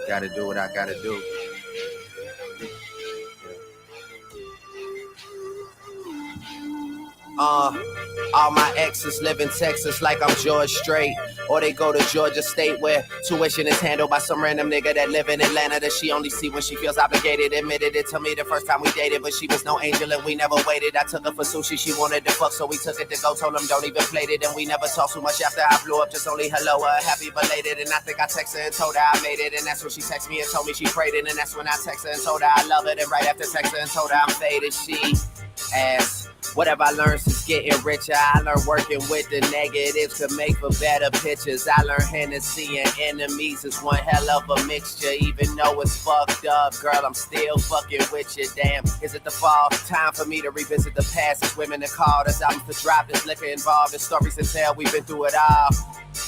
Gotta do what I gotta do. All my exes live in Texas like I'm George Strait. Or they go to Georgia State where tuition is handled by some random nigga that live in Atlanta that she only see when she feels obligated. Admitted it to me the first time we dated, but she was no angel and we never waited. I took her for sushi, she wanted to fuck, so we took it to go. Told him don't even play it, and we never talked too much after I blew up. Just only hello, happy belated. And I think I texted her and told her I made it, and that's when she texted me and told me she prayed it. And that's when I texted her and told her I love it. And right after texting her and told her I'm faded, she asked, whatever I learned since getting richer, I learned working with the negatives to make for better pictures. I learned Hennessy and enemies is one hell of a mixture. Even though it's fucked up, girl, I'm still fucking with you. Damn, is it the fall? Time for me to revisit the past. It's women that called us albums to drop. There's liquor involved. There's stories to tell. We've been through it all.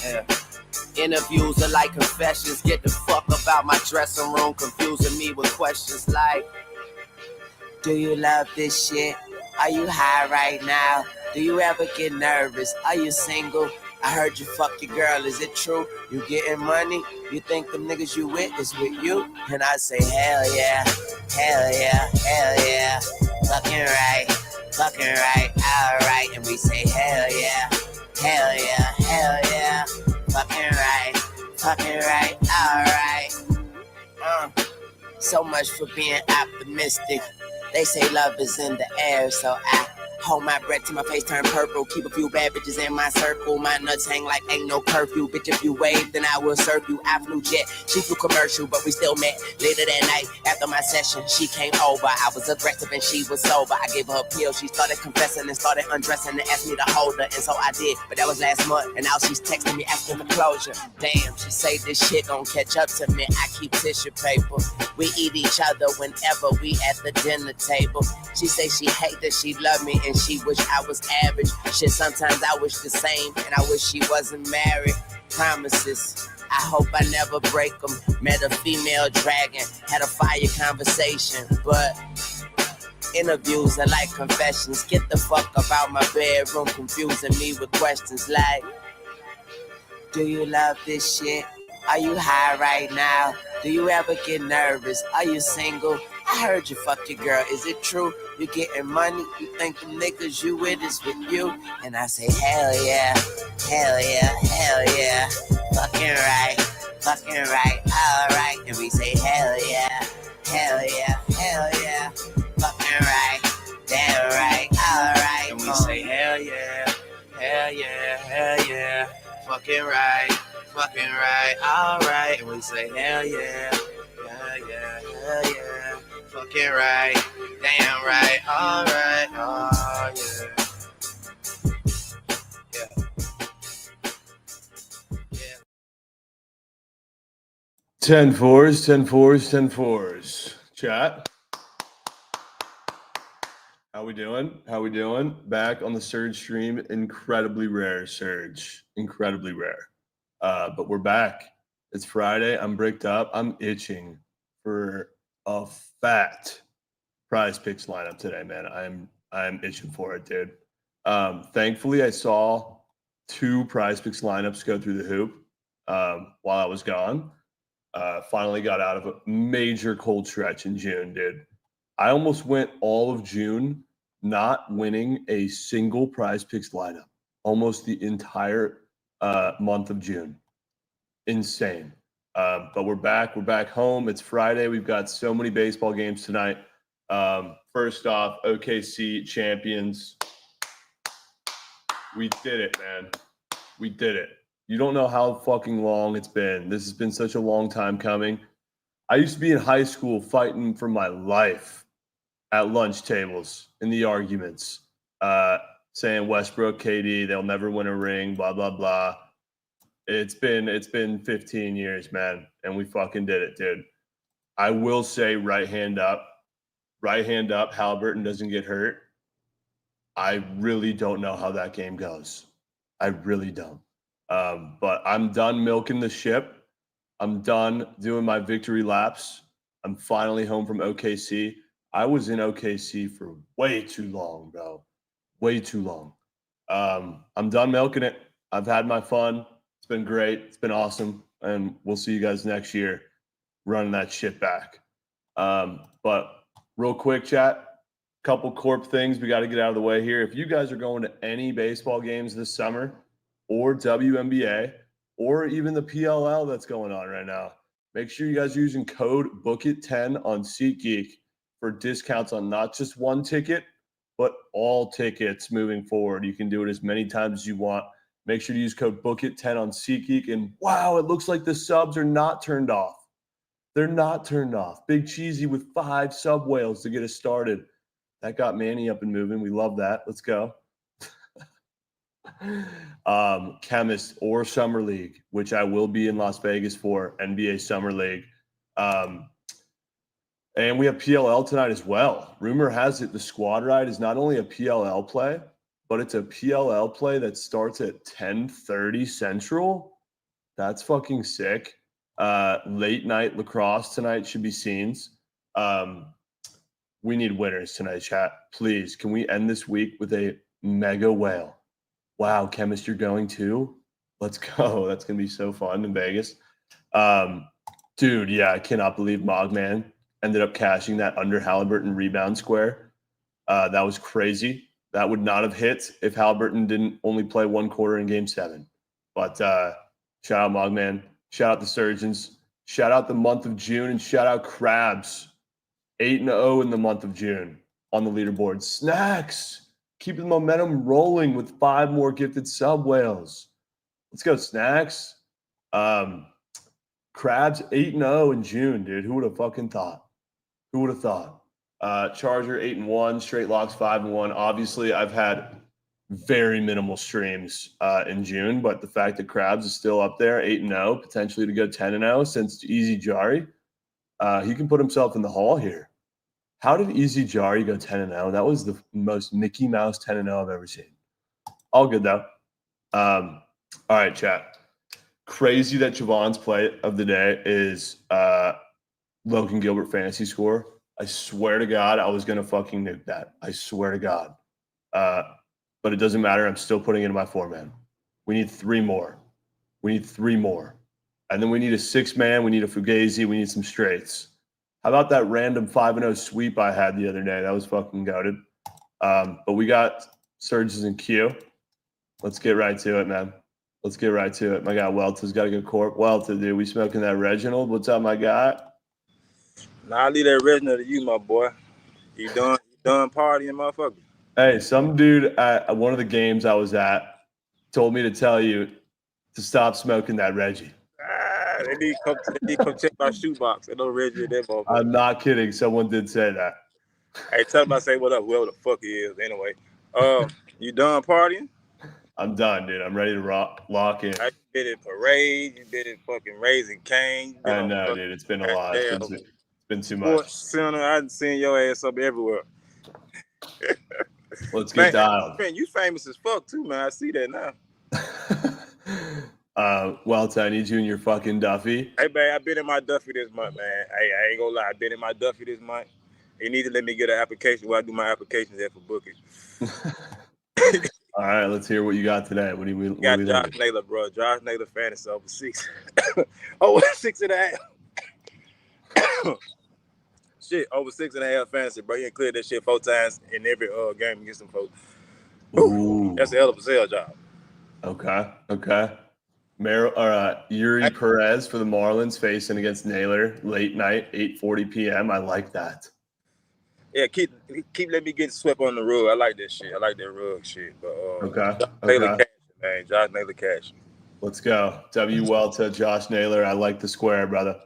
Yeah. Interviews are like confessions. Get the fuck about my dressing room, confusing me with questions like, do you love this shit? Are you high right now? Do you ever get nervous? Are you single? I heard you fuck your girl, is it true? You getting money? You think them niggas you with is with you? And I say, hell yeah, hell yeah, hell yeah. Fucking right, alright. And we say, hell yeah, hell yeah. Fucking right, alright. So much for being optimistic. They say love is in the air, so I hold my breath till my face turn purple. Keep a few bad bitches in my circle. My nuts hang like ain't no curfew. Bitch, if you wave, then I will serve you. I flew jet, she flew commercial, but we still met. Later that night, after my session, she came over. I was aggressive and she was sober. I gave her a pill. She started confessing and started undressing and asked me to hold her, and so I did. But that was last month, and now she's texting me asking for closure. Damn, she say this shit don't catch up to me. I keep tissue paper. We eat each other whenever we at the dinner table. She say she hate that she love me and she wish I was average. Shit, sometimes I wish the same and I wish she wasn't married. Promises, I hope I never break them. Met a female dragon, had a fire conversation, but interviews are like confessions. Get the fuck about my bedroom, confusing me with questions like, do you love this shit? Are you high right now? Do you ever get nervous? Are you single? I heard you fuck your girl, is it true? You getting money? You think the niggas you with is with you? And I say, hell yeah, hell yeah, hell yeah. Fucking right, alright. And we say, hell yeah, hell yeah, hell yeah. Fucking right, damn right, alright. And we say, hell yeah, hell yeah, hell yeah. Fucking right, alright. And we say, hell yeah, hell yeah, hell yeah. Fucking right, damn right, alright, oh yeah. Yeah. 10 fours, 10 fours, 10 fours. Chat. How we doing? Back on the Surge stream. Incredibly rare, Surge. Incredibly rare. But we're back. It's Friday. I'm bricked up. I'm itching for a fat Prize Picks lineup today, man. I'm itching for it, dude. Thankfully, I saw 2 Prize Picks lineups go through the hoop while I was gone. Finally got out of a major cold stretch in June, dude. I almost went all of June not winning a single Prize Picks lineup. Almost the entire month of June. Insane. But we're back. We're back home. It's Friday. We've got so many baseball games tonight. First off, OKC champions. We did it, man. We did it. You don't know how fucking long it's been. This has been such a long time coming. I used to be in high school fighting for my life at lunch tables in the arguments, saying Westbrook, KD, they'll never win a ring, blah, blah, blah. It's been 15 years, man, and we fucking did it, dude. I will say right hand up, Halliburton doesn't get hurt. I really don't know how that game goes. I really don't. But I'm done milking the ship. I'm done doing my victory laps. I'm finally home from OKC. I was in OKC for way too long, bro. Way too long. I'm done milking it. I've had my fun. It's been great. It's been awesome. And we'll see you guys next year. running that shit back. But real quick, chat, couple corp things we got to get out of the way here. If you guys are going to any baseball games this summer or WNBA or even the PLL that's going on right now, make sure you guys are using code Bookit10 on SeatGeek for discounts on not just one ticket, but all tickets moving forward. You can do it as many times as you want. Make sure to use code Bookit10 on SeatGeek. And wow, it looks like the subs are not turned off. They're not turned off. Big Cheesy with 5 sub whales to get us started. That got Manny up and moving. We love that. Let's go. Chemist or Summer League, which I will be in Las Vegas for, NBA Summer League. And we have PLL tonight as well. Rumor has it the squad ride is not only a PLL play, but it's a PLL play that starts at 10:30 Central. That's fucking sick. Late night lacrosse tonight should be scenes. We need winners tonight, chat. Please, can we end this week with a mega whale? Wow, Chemist, you're going too? Let's go. That's going to be so fun in Vegas. Dude, yeah, I cannot believe Mogman ended up cashing that under Halliburton rebound square. That was crazy. That would not have hit if Halliburton didn't only play 1 quarter in Game 7. But shout out Mogman. Shout out the Surgeons. Shout out the month of June. And shout out Krabs. 8-0 in the month of June on the leaderboard. Snacks. Keeping the momentum rolling with 5 more gifted sub whales. Let's go, Snacks. Krabs 8-0 in June, dude. Who would have fucking thought? Who would have thought? Charger 8-1, straight locks 5-1. Obviously, I've had very minimal streams in June, but the fact that Krabs is still up there, 8-0, potentially to go 10-0 since Easy Jari, he can put himself in the hall here. How did Easy Jari go 10-0? That was the most Mickey Mouse 10-0 I've ever seen. All good, though. All right, chat. Crazy that Javon's play of the day is Logan Gilbert fantasy score. I swear to God, I was going to fucking nuke that. I swear to God. But it doesn't matter. I'm still putting it in my 4-man. We need 3 more. We need 3 more. And then we need a 6-man. We need a Fugazi. We need some straights. How about that random 5-0 sweep I had the other day? That was fucking goated. But we got Surges in queue. Let's get right to it, man. Let's get right to it. My guy Welta's got a good corp. Welta, dude, we smoking that Reginald. What's up, my guy? Nah, I leave that Reginald to you, my boy. You done partying, motherfucker? Hey, some dude at one of the games I was at told me to tell you to stop smoking that Reggie. They need to come check my shoebox. I know Reggie that motherfucker. I'm not kidding. Someone did say that. Hey, tell him I say what up, whoever the fuck he is. Anyway, you done partying? I'm done, dude. I'm ready to lock in. You been in Parade. You been in fucking Raising Cane. I know, dude. It's been a lot. It's been too much. Sports Center. I done seen your ass up everywhere. Let's get dialed. Man, you famous as fuck too, man. I see that now. Welta, I need you in your fucking Duffy. Hey, man, I've been in my Duffy this month, man. Hey, I ain't gonna lie. I've been in my Duffy this month. They need to let me get an application where I do my applications there for Bookit. All right, let's hear what you got today. What do we got Josh Naylor, bro. Josh Naylor fantasy over 6. Over 6.5. Shit, over 6.5 fantasy, bro. You ain't cleared that shit 4 times in every game against them folks. Ooh, that's a hell of a sales job. Okay. Yuri Perez for the Marlins facing against Naylor late night, 8:40 p.m. I like that. Yeah, keep letting me get swept on the rug. I like that shit. I like that rug shit. But okay. Naylor Cash, man. Josh Naylor Cash. Let's go. W. Welta, Josh Naylor. I like the square, brother.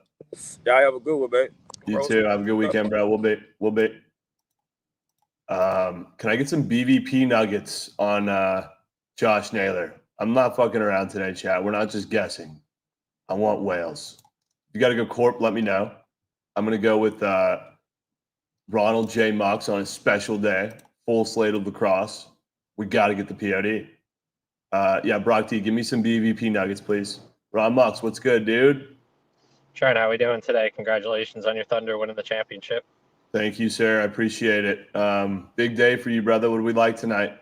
Y'all have a good one, babe. You too. Have a good weekend, bro. We'll be. Can I get some BVP nuggets on Josh Naylor? I'm not fucking around today, chat. We're not just guessing. I want whales. If you got to go corp, let me know. I'm going to go with Ronald J. Mux on a special day. Full slate of lacrosse. We got to get the POD. Yeah, Brock T, give me some BVP nuggets, please. Ron Mux, what's good, dude? Trent, how are we doing today? Congratulations on your Thunder winning the championship. Thank you, sir. I appreciate it. Big day for you, brother. What do we like tonight?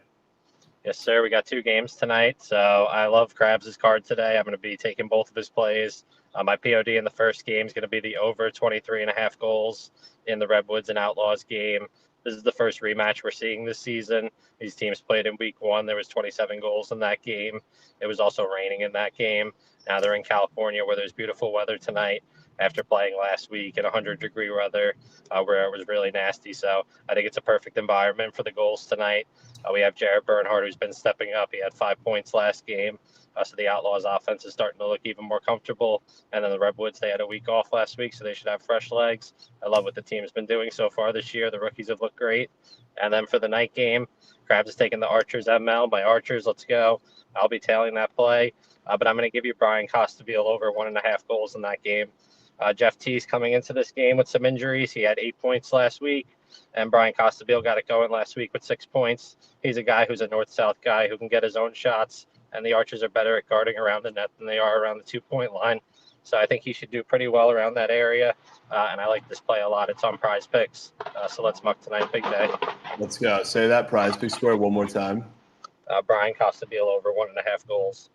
Yes, sir. We got 2 games tonight. So I love Krabs' card today. I'm going to be taking both of his plays. My POD in the first game is going to be the over 23.5 goals in the Redwoods and Outlaws game. This is the first rematch we're seeing this season. These teams played in week 1. There was 27 goals in that game. It was also raining in that game. Now they're in California where there's beautiful weather tonight after playing last week in 100-degree weather where it was really nasty. So I think it's a perfect environment for the goals tonight. We have Jared Bernhardt, who's been stepping up. He had 5 points last game. So the Outlaws offense is starting to look even more comfortable. And then the Redwoods, they had a week off last week, so they should have fresh legs. I love what the team's been doing so far this year. The rookies have looked great. And then for the night game, Krabs is taking the Archers ML. My Archers, let's go. I'll be tailing that play. But I'm going to give you Brian Costabile over 1.5 goals in that game. Jeff Teese coming into this game with some injuries. He had 8 points last week. And Brian Costabile got it going last week with 6 points. He's a guy who's a north-south guy who can get his own shots. And the Archers are better at guarding around the net than they are around the 2-point line. So I think he should do pretty well around that area. And I like this play a lot. It's on Prize Picks. So let's muck tonight. Big day. Let's go. Say that Prize Pick score one more time. Brian Costabile over 1.5 goals.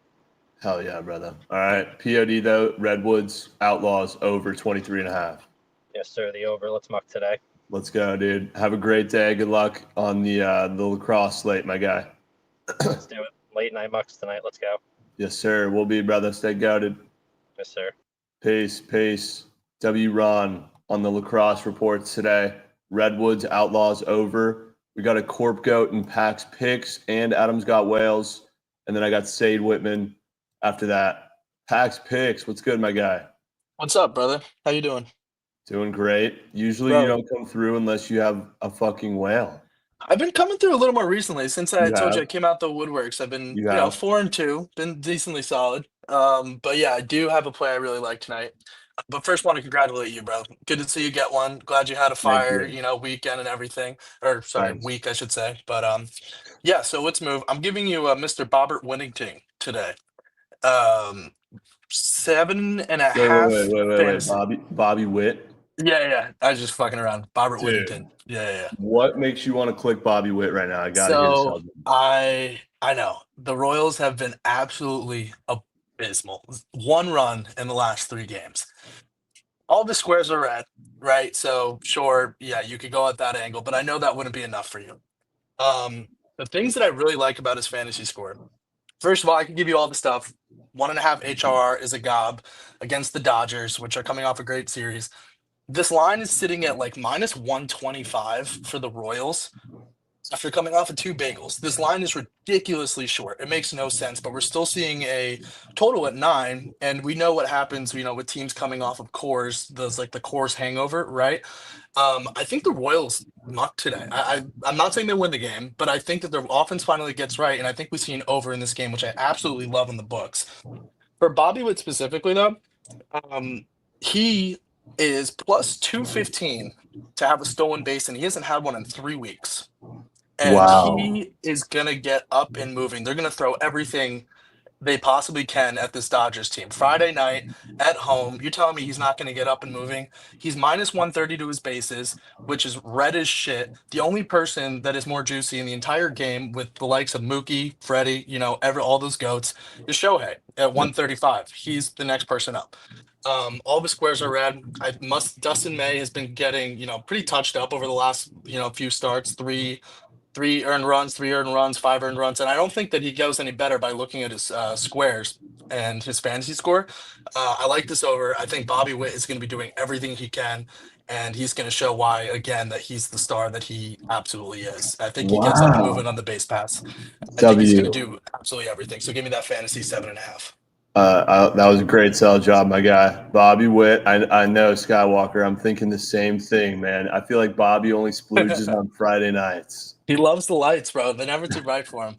Hell yeah, brother. All right. POD, though, Redwoods, Outlaws, over 23.5. Yes, sir. The over. Let's muck today. Let's go, dude. Have a great day. Good luck on the lacrosse slate, my guy. Let's do it. Late night mucks tonight. Let's go. Yes, sir. We'll be, brother. Stay goated. Yes, sir. Peace. W. Ron on the lacrosse reports today. Redwoods, Outlaws over. We got a Corp Goat and Pax Picks, and Adams got Wales. And then I got Sade Whitman after that. Pax Picks. What's good, my guy? What's up, brother? How you doing? Doing great. Usually you don't come through unless you have a fucking whale. I've been coming through a little more recently since I told you have? I came out the woodworks. I've been, You have? 4-2, been decently solid. But yeah, I do have a play I really like tonight. But first, want to congratulate you, bro. Good to see you get one. Glad you had a fire, you. weekend and everything. Or sorry, Thanks. week, I should say. But yeah. So let's move. I'm giving you Mr. Bobbert Winnington today. 7.5. Wait. Bobby Witt. Yeah. I was just fucking around. Bobbert Dude. Winnington. Yeah. What makes you want to click Bobby Witt right now? I gotta hear So something. I know the Royals have been absolutely abysmal. 1 run in the last 3 games. All the squares are red, right? So sure, yeah, you could go at that angle, but I know that wouldn't be enough for you. The things that I really like about his fantasy score. First of all, I can give you all the stuff. 1.5 HRR is a gob against the Dodgers, which are coming off a great series. This line is sitting at like minus 125 for the Royals after coming off of 2 bagels. This line is ridiculously short. It makes no sense, but we're still seeing a total at 9, and we know what happens, with teams coming off of cores, those like the cores hangover, right? I think the Royals muck today. I'm not saying they win the game, but I think that their offense finally gets right, and I think we see an over in this game, which I absolutely love in the books. For Bobby Witt specifically, though, he is plus 215 to have a stolen base, and he hasn't had one in 3 weeks. And he is going to get up and moving. They're going to throw everything they possibly can at this Dodgers team. Friday night at home, you're telling me he's not going to get up and moving? He's minus 130 to his bases, which is red as shit. The only person that is more juicy in the entire game with the likes of Mookie, Freddie, all those goats is Shohei at 135. He's the next person up. All the squares are red. Dustin May has been getting, pretty touched up over the last, few starts. 3 earned runs, 5 earned runs, and I don't think that he goes any better by looking at his squares and his fantasy score. I like this over. I think Bobby Witt is going to be doing everything he can, and he's going to show why again that he's the star that he absolutely is. I think he gets up and moving on the base pass. I think he's going to do absolutely everything. So give me that fantasy 7.5. That was a great sell job, my guy. Bobby Witt. I know, Skywalker. I'm thinking the same thing, man. I feel like Bobby only splooges on Friday nights. He loves the lights, bro. They're never too bright for him.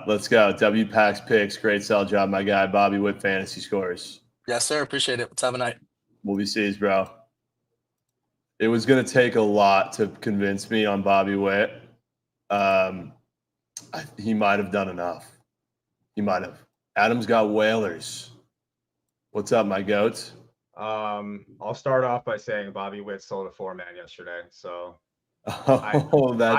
Let's go. W Pax Picks. Great sell job, my guy. Bobby Witt fantasy scores. Yes, sir. Appreciate it. Let's have a night. Movie sees, bro. It was going to take a lot to convince me on Bobby Witt. He might have done enough. He might have. Adam's got Whalers. What's up, my goats? I'll start off by saying Bobby Witt sold a 4-man yesterday. So I don't know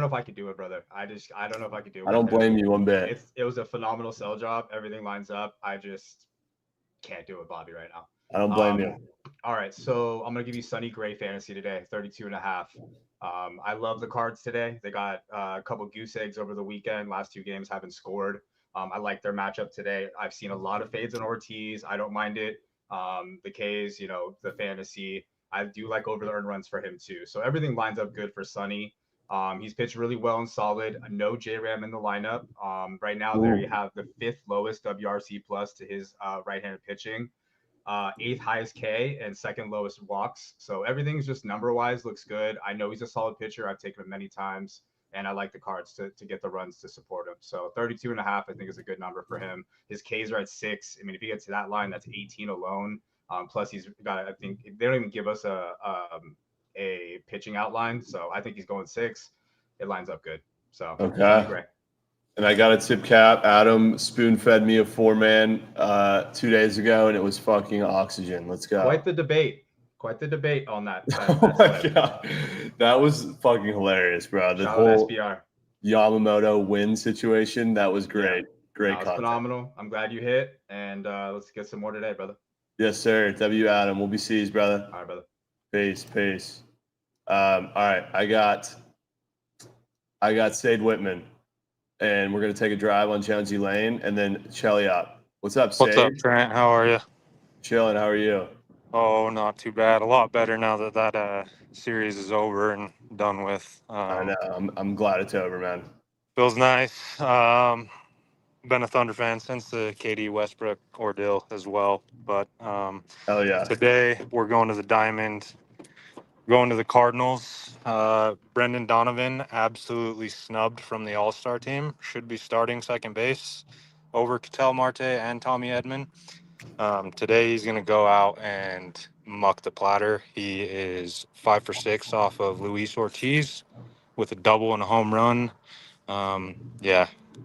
if I could do it, brother. I don't know if I could do it. I don't blame you one bit. It was a phenomenal sell job. Everything lines up. can't do it, Bobby, right now. I don't blame you. All right, so I'm gonna give you Sunny Gray fantasy today, 32.5. I love the Cards today. They got a couple goose eggs over the weekend. Last 2 games haven't scored. I like their matchup today. I've seen a lot of fades on Ortiz. I don't mind it. The K's, the fantasy. I do like over the earned runs for him too. So everything lines up good for Sunny. He's pitched really well and solid. No J-Ram in the lineup. Right now, there you have the 5th lowest WRC plus to his right-handed pitching. 8th highest K and 2nd lowest walks. So everything's just number-wise looks good. I know he's a solid pitcher. I've taken him many times, and I like the Cards to get the runs to support him. So 32.5, I think, is a good number for him. His Ks are at 6. I mean, if he gets to that line, that's 18 alone. Plus, he's got, I think, they don't even give us a pitching outline. So I think he's going 6. It lines up good. So, okay. Great. And I got a tip cap. Adam spoon-fed me a 4-man 2 days ago, and it was fucking oxygen. Let's go. Quite the debate on that. Oh my God. That was fucking hilarious, bro. The whole SBR. Yamamoto win situation, that was great. Great content. Phenomenal. I'm glad you hit, and let's get some more today, brother. Yes, sir. W. Adam. We'll be seized, brother. All right, brother. Peace. All right. I got Sade Whitman, and we're going to take a drive on Jonesy Lane, and then Shelly up. What's up, Sade? What's up, Trent? How are you? Chilling. How are you? Oh, not too bad. A lot better now that series is over and done with. I know. I'm glad it's over, man. Feels nice. Been a Thunder fan since the KD Westbrook ordeal as well. But Hell yeah. today we're going to the Diamond, going to the Cardinals. Brendan Donovan absolutely snubbed from the All-Star team. Should be starting second base over Ketel Marte and Tommy Edman. Today he's going to go out and muck the platter. He is 5 for 6 off of Luis Ortiz with a double and a home run.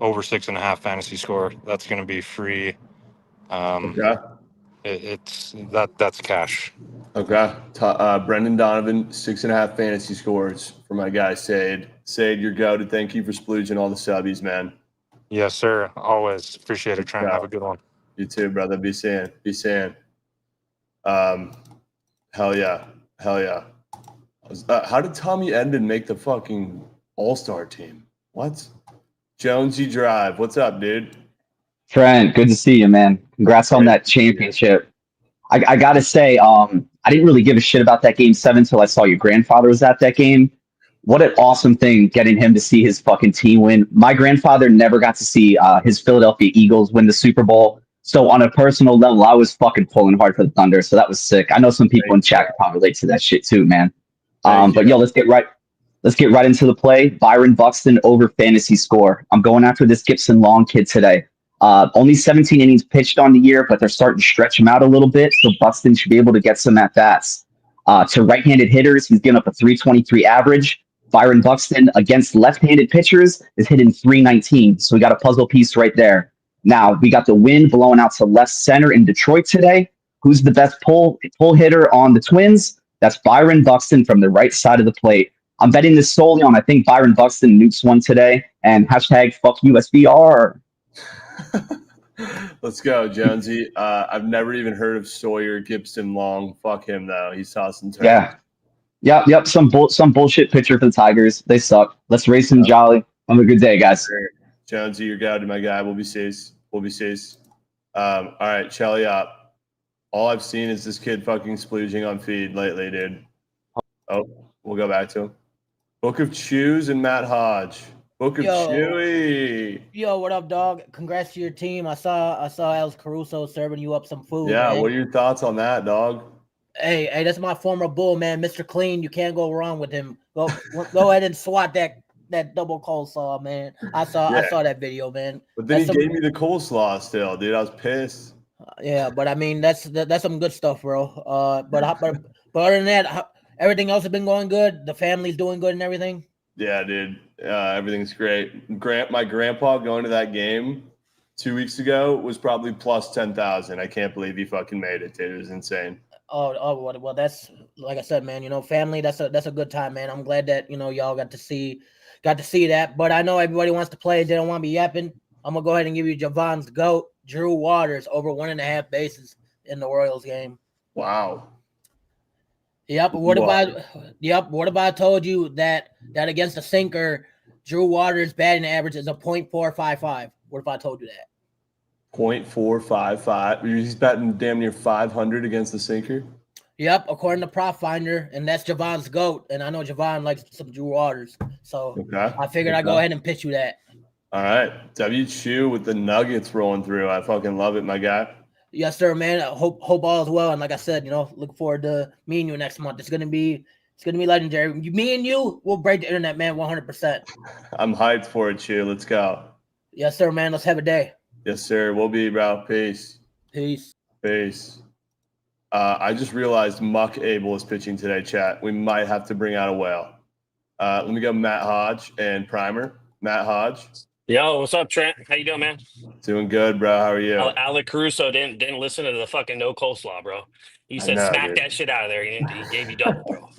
Over 6.5 fantasy score. That's going to be free. Okay. That's cash. Okay. Brendan Donovan, 6.5 fantasy scores for my guy, Sade. Sade, you're goated. Thank you for splooging all the subbies, man. Yes, sir. Always appreciate it, Trent. Have a good one. You too, brother. Be saying. Hell yeah. How did Tommy Edman make the fucking All-Star team? What? Jonesy Drive. What's up, dude? Trent, good to see you, man. Congrats on that championship. I gotta say, I didn't really give a shit about that game 7 until I saw your grandfather was at that game. What an awesome thing getting him to see his fucking team win. My grandfather never got to see his Philadelphia Eagles win the Super Bowl. So on a personal level, I was fucking pulling hard for the Thunder. So that was sick. I know some people in chat could probably relate to that shit too, man. But yo, let's get right into the play. Byron Buxton over fantasy score. I'm going after this Gibson Long kid today. Only 17 innings pitched on the year, but they're starting to stretch him out a little bit. So Buxton should be able to get some at-bats. To right-handed hitters, he's given up a 323 average. Byron Buxton against left-handed pitchers is hitting 319. So we got a puzzle piece right there. Now, we got the wind blowing out to left center in Detroit today. Who's the best pull hitter on the Twins? That's Byron Buxton from the right side of the plate. I'm betting this solely on, I think, Byron Buxton nukes one today. And hashtag fuck USBR. Let's go, Jonesy. I've never even heard of Sawyer Gibson Long. Fuck him, though. He's tossing turns. Yeah. Yep. Some bullshit pitcher for the Tigers. They suck. Let's race him jolly. Have a good day, guys. Jonesy, you're goddamn my guy. We'll be seized. All right, Shelly up. All I've seen is this kid fucking splooging on feed lately, dude. Oh, we'll go back to him. Book of Chews and Matt Hodge. Book of Chewy. Yo, what up, dog? Congrats to your team. I saw Alex Caruso serving you up some food. Yeah, man. What are your thoughts on that, dog? Hey, that's my former bull, man. Mr. Clean. You can't go wrong with him. Go ahead and swat that double coleslaw, man. I saw that video, man. But then he gave me the coleslaw still, dude. I was pissed. Yeah, but I mean that's some good stuff, bro. But other than that, everything else has been going good. The family's doing good and everything. Yeah, dude. Everything's great. My grandpa going to that game 2 weeks ago was probably plus 10,000. I can't believe he fucking made it, dude. It was insane. Oh, well, that's like I said, man. Family. That's a good time, man. I'm glad that y'all got to see that. But I know everybody wants to play. They don't want to be yapping. I'm gonna go ahead and give you Javon's GOAT, Drew Waters, over 1.5 bases. in the Royals game. Wow. Yep. What if I told you that against a sinker, Drew Waters' batting average is a .455? What if I told you that? 0.455. He's batting damn near 500 against the sinker. Yep, according to Prop Finder, and that's Javon's GOAT. And I know Javon likes some Drew Waters. So I figured I'd go ahead and pitch you that. All right. W. Chu with the Nuggets rolling through. I fucking love it, my guy. Yes, sir, man. I hope all is well. And like I said, look forward to meeting you next month. It's gonna be legendary. Me and you will break the internet, man, 100%. I'm hyped for it, Chu. Let's go. Yes, sir, man. Let's have a day. Yes, sir. We'll be, bro. Peace. Peace. I just realized Muck Abel is pitching today, chat. We might have to bring out a whale. Let me go Matt Hodge and Primer. Matt Hodge. Yo, what's up, Trent? How you doing, man? Doing good, bro. How are you? Alec Caruso didn't listen to the fucking no coleslaw, bro. He said smack that shit out of there. He gave you double, bro.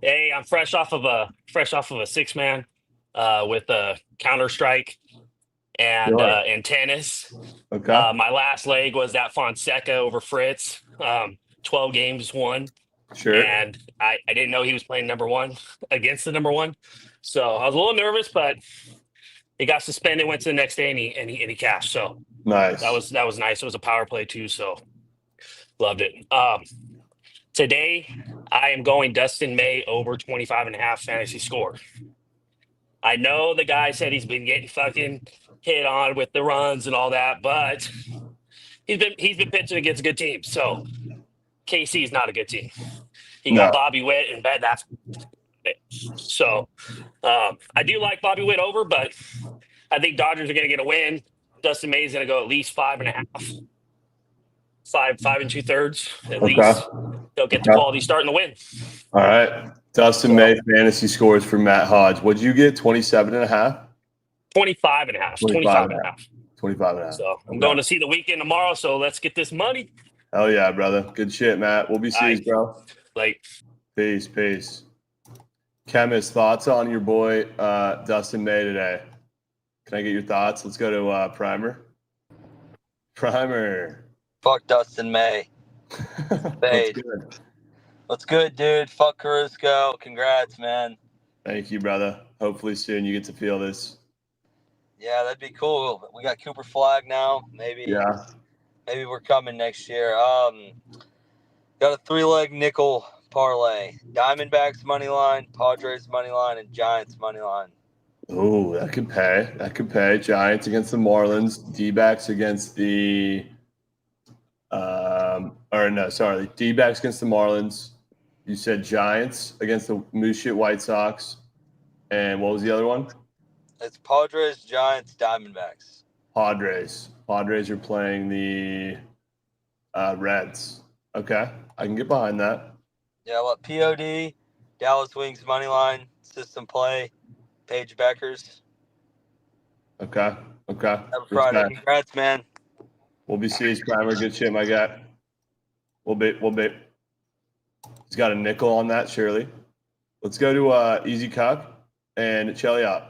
Hey, I'm fresh off of a 6-man with a Counter-Strike and tennis. Okay. My last leg was that Fonseca over Fritz. 12 games won. Sure. And I didn't know he was playing number one against the number one. So I was a little nervous, but he got suspended, went to the next day, and he cashed. So nice. That was nice. It was a power play too, so loved it. Today I am going Dustin May over 25.5 fantasy score. I know the guy said he's been getting fucking hit on with the runs and all that, but he's been pitching against good teams. So KC is not a good team. He got Bobby Witt and that's it. So I do like Bobby Witt over, but I think Dodgers are going to get a win. Dustin May is going to go at least 5.5, 5 2/3 at least. They'll get the quality start in the win. All right. Dustin May fantasy scores for Matt Hodge. What'd you get? 27.5? 25.5. 25.5. So I'm going to see the weekend tomorrow. So let's get this money. Hell yeah, brother. Good shit, Matt. We'll be seeing you, bro. Peace. Chemist, thoughts on your boy Dustin May today? Can I get your thoughts? Let's go to Primer. Fuck Dustin May. What's good, dude? Fuck Caruso. Congrats, man. Thank you, brother. Hopefully soon you get to feel this. Yeah, that'd be cool. We got Cooper Flag now. Maybe we're coming next year. Got a 3-leg nickel parlay. Diamondbacks money line, Padres money line, and Giants money line. Oh, that could pay. Giants against the Marlins, D-backs against the D-backs against the Marlins. You said Giants against the Moose Shit White Sox. And what was the other one? It's Padres, Giants, Diamondbacks. Padres. Padres are playing the Reds. Okay. I can get behind that. Yeah, POD, Dallas Wings money line, system play, Paige Beckers. Okay. Have a Friday. Congrats, man. We'll be seeing Primer. Good shit, my guy. We'll be. He's got a nickel on that, surely. Let's go to Easy Cock and Cheliot.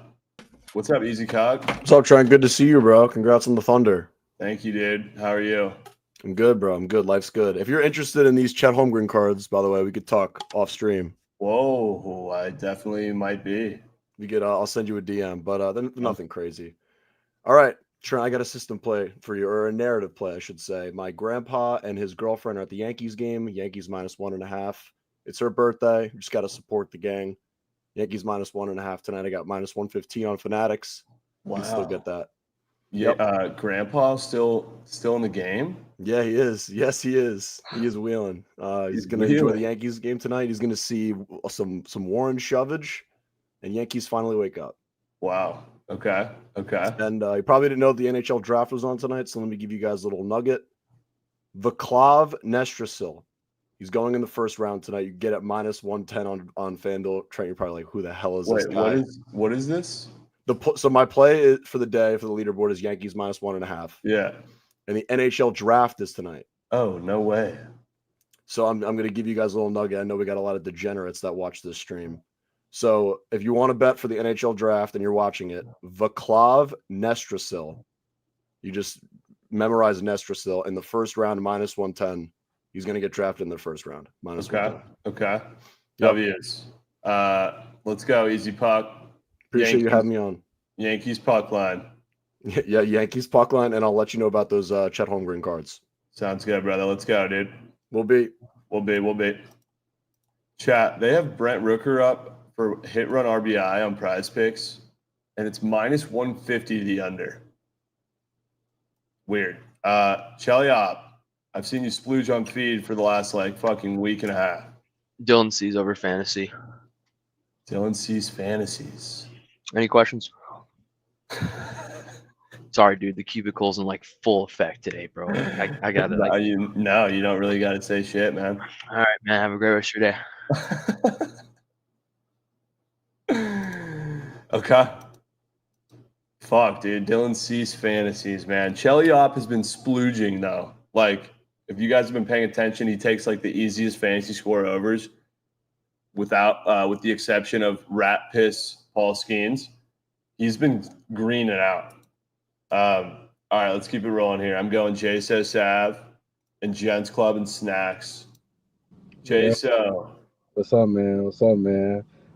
What's up, Easy Cock? What's up, Trent? Good to see you, bro. Congrats on the Thunder. Thank you, dude. How are you? I'm good, bro. I'm good. Life's good. If you're interested in these Chet Holmgren cards, by the way, we could talk off stream. Whoa, I definitely might be. We could. I'll send you a DM, but nothing crazy. All right, Trent. I got a system play for you, or a narrative play, I should say. My grandpa and his girlfriend are at the Yankees game. Yankees -1.5. It's her birthday. You just got to support the gang. Yankees -1.5 tonight. I got -115 on Fanatics. Wow. You can still get that. Yeah, Grandpa still in the game? Yeah, he is. Yes, he is. He is wheeling. He's going to enjoy the Yankees game tonight. He's going to see some Warren Shovage, and Yankees finally wake up. Wow. Okay. And you probably didn't know the NHL draft was on tonight, so let me give you guys a little nugget. Vaclav Nestrasil. He's going in the first round tonight. You get it -110 on FanDuel. Trent, you're probably like, who the hell is this guy? What is this? So my play for the day for the leaderboard is Yankees -1.5. Yeah. And the NHL draft is tonight. Oh, no way. So I'm going to give you guys a little nugget. I know we got a lot of degenerates that watch this stream. So if you want to bet for the NHL draft and you're watching it, Vaclav Nestrasil, you just memorize Nestor still in the first round, -110. He's going to get drafted in the first round, -110. Okay. Yep. W's. Let's go. Easy puck. Appreciate you having me on. Yankees puck line. Yeah, Yankees puck line, and I'll let you know about those Chet Holmgren cards. Sounds good, brother. Let's go, dude. We'll be. Chat, they have Brent Rooker up for hit run RBI on Prize Picks, and it's -150 the under. Weird. Cheliop, I've seen you splooge on feed for the last fucking week and a half. Dylan C's over fantasy. Dylan C's fantasies. Any questions? Sorry, dude. The cubicle's in full effect today, bro. I got it. You don't really got to say shit, man. All right, man. Have a great rest of your day. Okay. Fuck, dude. Dylan C's fantasies, man. Cheliop has been splooging, though. If you guys have been paying attention, he takes the easiest fantasy score overs with the exception of Rat Piss Paul Skeens. He's been greening out. All right, let's keep it rolling here. I'm going JSO Sav and Gents Club and Snacks. JSO. What's up, man?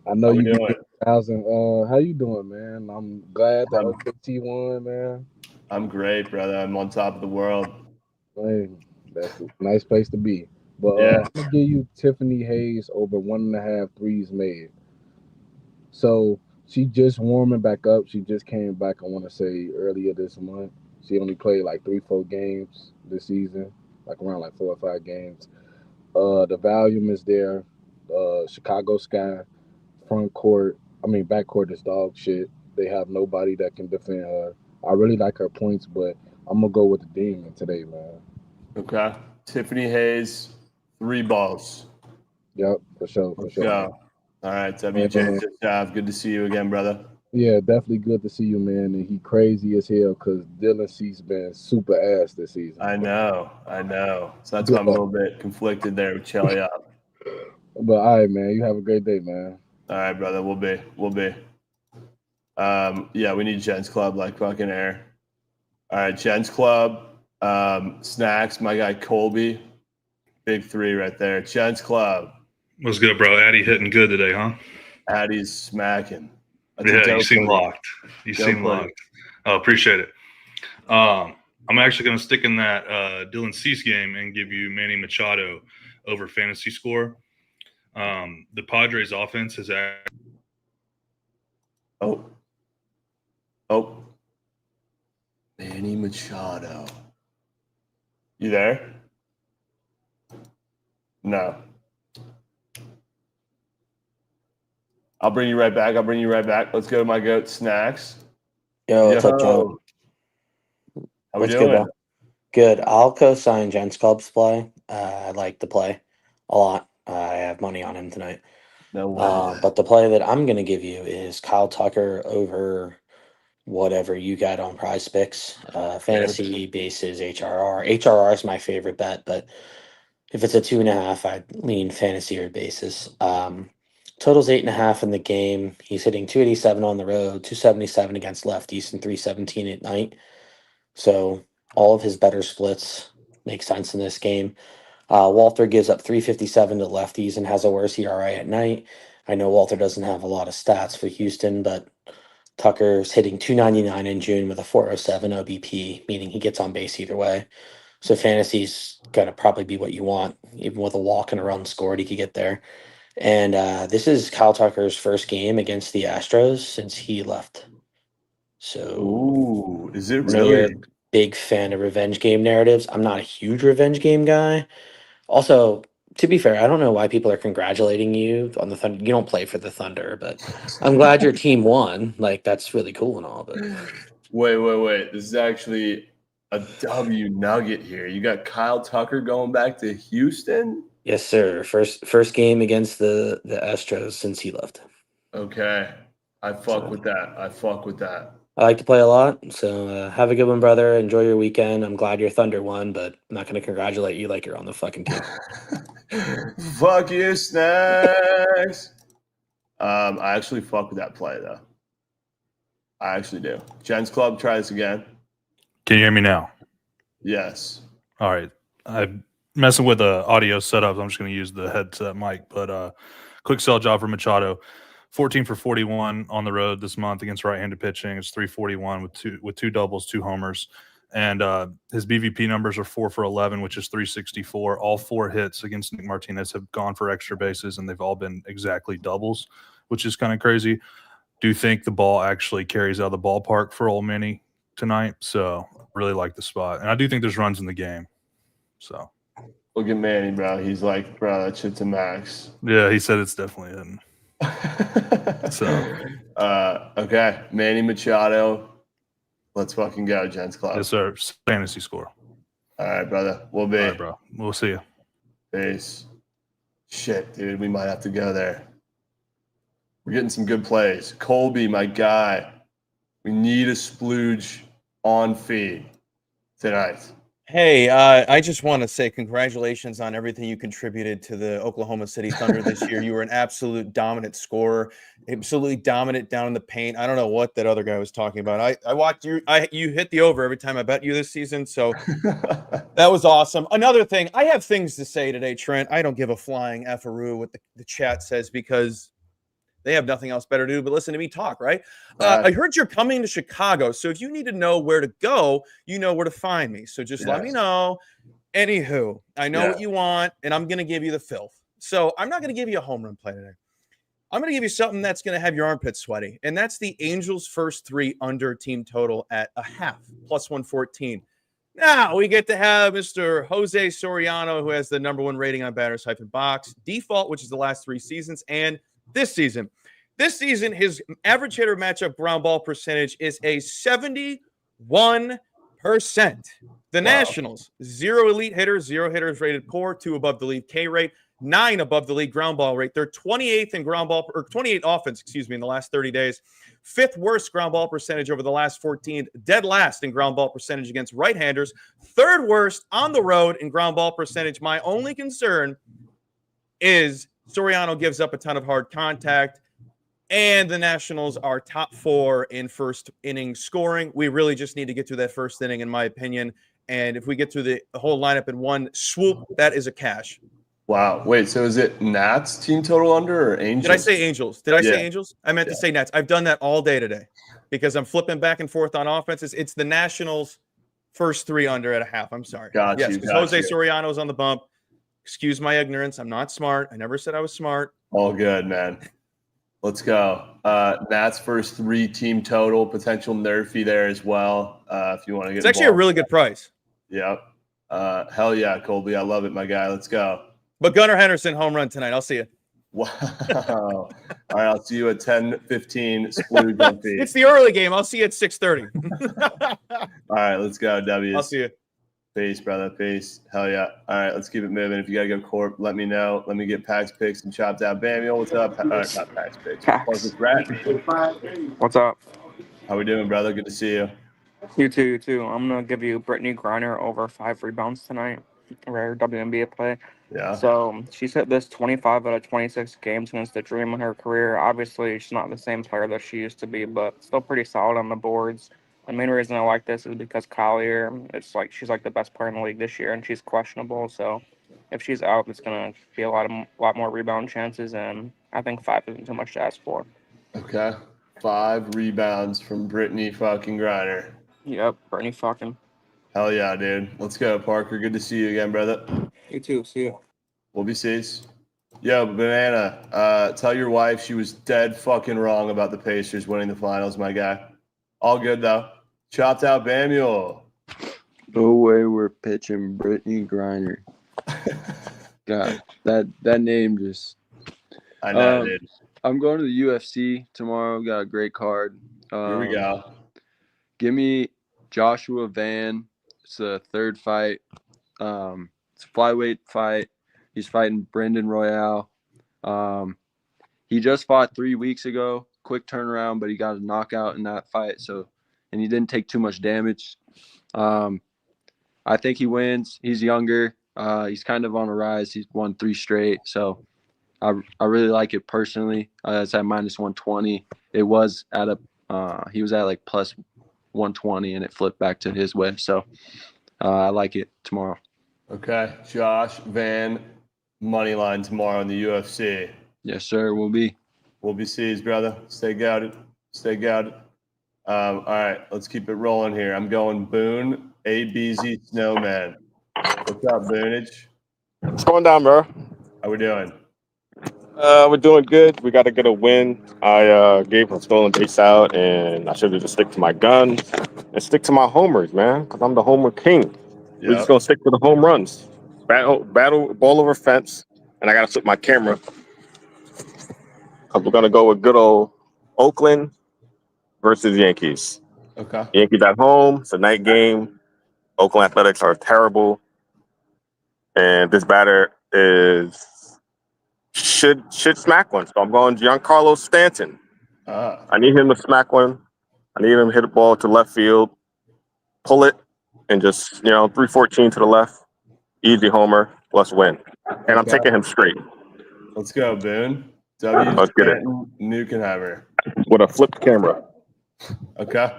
I know you doing 1,000. How you doing, man? I'm glad that OKT won, man. I'm great, brother. I'm on top of the world. Hey, that's a nice place to be. But I'm gonna give you Tiffany Hayes over 1.5 threes made. So she just warming back up. She just came back, I want to say, earlier this month. She only played 3-4 games this season, around 4 or 5 games. The volume is there. Chicago Sky, back court is dog shit. They have nobody that can defend her. I really like her points, but I'm going to go with the Demon today, man. Okay. Tiffany Hayes, 3 balls. Yep, for sure. Yeah. All right, WJ, good to see you again, brother. Yeah, definitely good to see you, man. And he crazy as hell because Dylan C's been super ass this season. I know. So that's why I'm a little bit conflicted there with Cheliop. But all right, man. You have a great day, man. All right, brother. We'll be. We need Gents Club fucking air. All right, Gents Club, Snacks, my guy Colby. Big 3 right there. Gents Club. What's good, bro? Addy hitting good today, huh? Addy's smacking. You seem locked. Oh, appreciate it. I'm actually going to stick in that Dylan Cease game and give you Manny Machado over fantasy score. The Padres offense has Manny Machado. You there? No. I'll bring you right back. Let's go to my goat, Snacks. Yo, what's up, Joe? How we doing? Good. I'll co-sign Gents Club's play. I like the play a lot. I have money on him tonight. No way. But the play that I'm going to give you is Kyle Tucker over whatever you got on Prize Picks. Fantasy bases HRR. HRR is my favorite bet, but if it's a 2.5, I'd lean fantasy or bases. Total's 8.5 in the game. He's hitting 287 on the road, 277 against lefties, and 317 at night. So all of his better splits make sense in this game. Walter gives up 357 to lefties and has a worse ERA at night. I know Walter doesn't have a lot of stats for Houston, but Tucker's hitting 299 in June with a 407 OBP, meaning he gets on base either way. So fantasy's going to probably be what you want. Even with a walk and a run scored, he could get there. And this is Kyle Tucker's first game against the Astros since he left. So, is it really? I know you're a big fan of revenge game narratives. I'm not a huge revenge game guy. Also, to be fair, I don't know why people are congratulating you on the Thunder. You don't play for the Thunder, but I'm glad your team won. That's really cool and all. But wait. This is actually a W nugget here. You got Kyle Tucker going back to Houston? Yes, sir. First game against the Astros since he left. Okay. I fuck with that. I like to play a lot. So have a good one, brother. Enjoy your weekend. I'm glad your Thunder won, but I'm not going to congratulate you like you're on the fucking team. Fuck you, Snacks. I actually fuck with that play, though. I actually do. Gents Club, try this again. Can you hear me now? Yes. All right. I'm messing with the audio setup. I'm just going to use the headset mic. But quick sell job for Machado. 14 for 41 on the road this month against right-handed pitching. It's 341 with two doubles, 2 homers. And his BVP numbers are 4 for 11, which is 364. All 4 hits against Nick Martinez have gone for extra bases, and they've all been exactly doubles, which is kind of crazy. Do you think the ball actually carries out of the ballpark for Old Manny tonight? So really like the spot. And I do think there's runs in the game. So look at Manny, bro. He's like, bro, that shit's a max. Yeah, he said it's definitely in. So okay. Manny Machado. Let's fucking go, Gents Club. Yes, sir. Fantasy score. All right, brother. We'll be. All right, bro. We'll see you. Peace. Shit, dude. We might have to go there. We're getting some good plays. Colby, my guy. We need a splooge on feed tonight. Hey, I just want to say congratulations on everything you contributed to the Oklahoma City Thunder this year. You were an absolute dominant scorer, absolutely dominant down in the paint. I don't know what that other guy was talking about. I watched you. You hit the over every time I bet you this season, so that was awesome. Another thing, I have things to say today, Trent. I don't give a flying effaroo what the chat says because they have nothing else better to do but listen to me talk, right? I heard you're coming to Chicago, so if you need to know where to go, you know where to find me. So just let me know. Anywho, I know what you want, and I'm going to give you the filth. So I'm not going to give you a home run play today. I'm going to give you something that's going to have your armpits sweaty, and that's the Angels' first 3 under team total at a half, plus 114. Now we get to have Mr. Jose Soriano, who has the #1 rating on Batters-Box, default, which is the last 3 seasons, and this season, his average hitter matchup ground ball percentage is a 71%. The Nationals, 0 elite hitters, 0 hitters rated poor, 2 above the league K rate, 9 above the league ground ball rate. They're 28th in ground ball, or 28 offense, in the last 30 days. 5th worst ground ball percentage over the last 14, dead last in ground ball percentage against right-handers, 3rd worst on the road in ground ball percentage. My only concern is Soriano gives up a ton of hard contact, and the Nationals are top 4 in first inning scoring. We really just need to get through that first inning, in my opinion. And if we get through the whole lineup in one swoop, that is a cash. Wow. Wait, so is it Nats team total under or Angels? Did I say Angels? Say Angels? I meant to say Nats. I've done that all day today because I'm flipping back and forth on offenses. It's the Nationals' first 3 under at a half. I'm sorry. Got you. Jose Soriano's on the bump. Excuse my ignorance. I'm not smart. I never said I was smart. All good, man. Let's go. Nats first 3 team total, potential nerfy there as well. If you want to get it's actually a really good price. Yep. Hell yeah, Colby. I love it, my guy. Let's go. But Gunnar Henderson home run tonight. I'll see you. Wow. All right, I'll see you at 10:15. It's the early game. I'll see you at 6:30. All right, let's go, W's. I'll see you. Peace, brother. Peace. Hell yeah. All right, let's keep it moving. If you got to go corp, let me know. Let me get Pax picks and chopped out. Bamio, what's up? Not Pax picks. What's up? How we doing, brother? Good to see you. You too. I'm going to give you Brittany Griner over 5 rebounds tonight. Rare WNBA play. Yeah. So she's hit this 25 out of 26 games against the dream in her career. Obviously, she's not the same player that she used to be, but still pretty solid on the boards. The main reason I like this is because Collier, she's like the best player in the league this year, and she's questionable. So if she's out, it's going to be a lot more rebound chances, and I think 5 isn't too much to ask for. Okay. 5 rebounds from Brittany fucking Griner. Yep, Brittany fucking. Hell yeah, dude. Let's go, Parker. Good to see you again, brother. You too. See you. We'll be sees. Yo, Banana, tell your wife she was dead fucking wrong about the Pacers winning the finals, my guy. All good, though. Chopped out Bamuel. No way we're pitching Brittany Griner. God, that name just... I know, dude. I'm going to the UFC tomorrow. Got a great card. Here we go. Give me Joshua Van. It's the 3rd fight. It's a flyweight fight. He's fighting Brendan Royale. He just fought 3 weeks ago. Quick turnaround, but he got a knockout in that fight. And he didn't take too much damage. I think he wins. He's younger. He's kind of on a rise. He's won 3 straight. So I really like it personally. It's at -120. It was he was at like plus 120, and it flipped back to his way. So I like it tomorrow. Okay. Josh, Van, money line tomorrow in the UFC. Yes, sir. We'll be seized, brother. Stay guarded. Stay guarded. All right, let's keep it rolling here. I'm going Boone, ABZ Snowman. What's up, Boonage? What's going down, bro? How we doing? We're doing good. We got to get a win. I gave my stolen base out, and I should have just stick to my guns and stick to my homers, man, because I'm the homer king. We're just Yep. going to stick to the home runs. Battle ball over fence, and I got to flip my camera because we're going to go with good old Oakland versus Yankees. Okay. Yankees at home. It's a night game. Oakland Athletics are terrible. And this batter should smack one. So I'm going Giancarlo Stanton. I need him to smack one. I need him to hit a ball to left field, pull it, and just 314 to the left. Easy homer. Let's win. And I'm taking him straight. Let's go, Boone. W. Let's get it. Nukenheimer. With a flipped camera. Okay.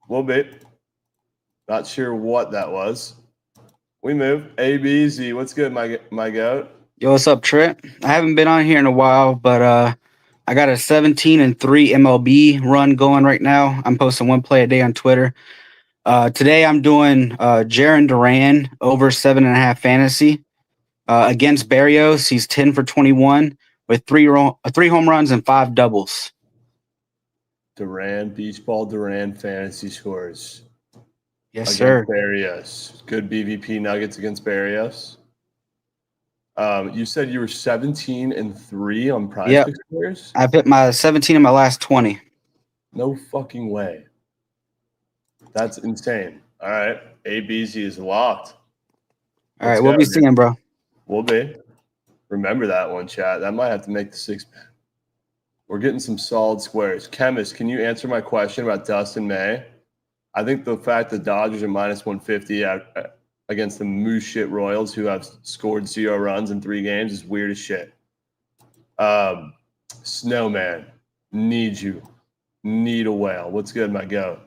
Little bit. Not sure what that was. We move. ABZ. What's good, my goat? Yo, what's up, Trent? I haven't been on here in a while, but I got a 17-3 MLB run going right now. I'm posting one play a day on Twitter. Today I'm doing Jaron Duran over 7.5 fantasy against Barrios. He's 10 for 21 with three home runs and 5 doubles. Duran, Beach Ball Duran fantasy scores. Yes, against sir. Barrios. Good BVP Nuggets against Barrios. You said you were 17-3 on Prize Yep. Picks players? I've hit my 17 in my last 20. No fucking way. That's insane. All right. ABZ is locked. All right, we'll be seeing, bro. We'll be. Remember that one, chat. That might have to make the 6-pack. We're getting some solid squares. Chemist, can you answer my question about Dustin May? I think the fact the Dodgers are minus 150 against the moose shit Royals, who have scored 0 runs in 3 games, is weird as shit. Snowman, need you. Need a whale. What's good, my goat?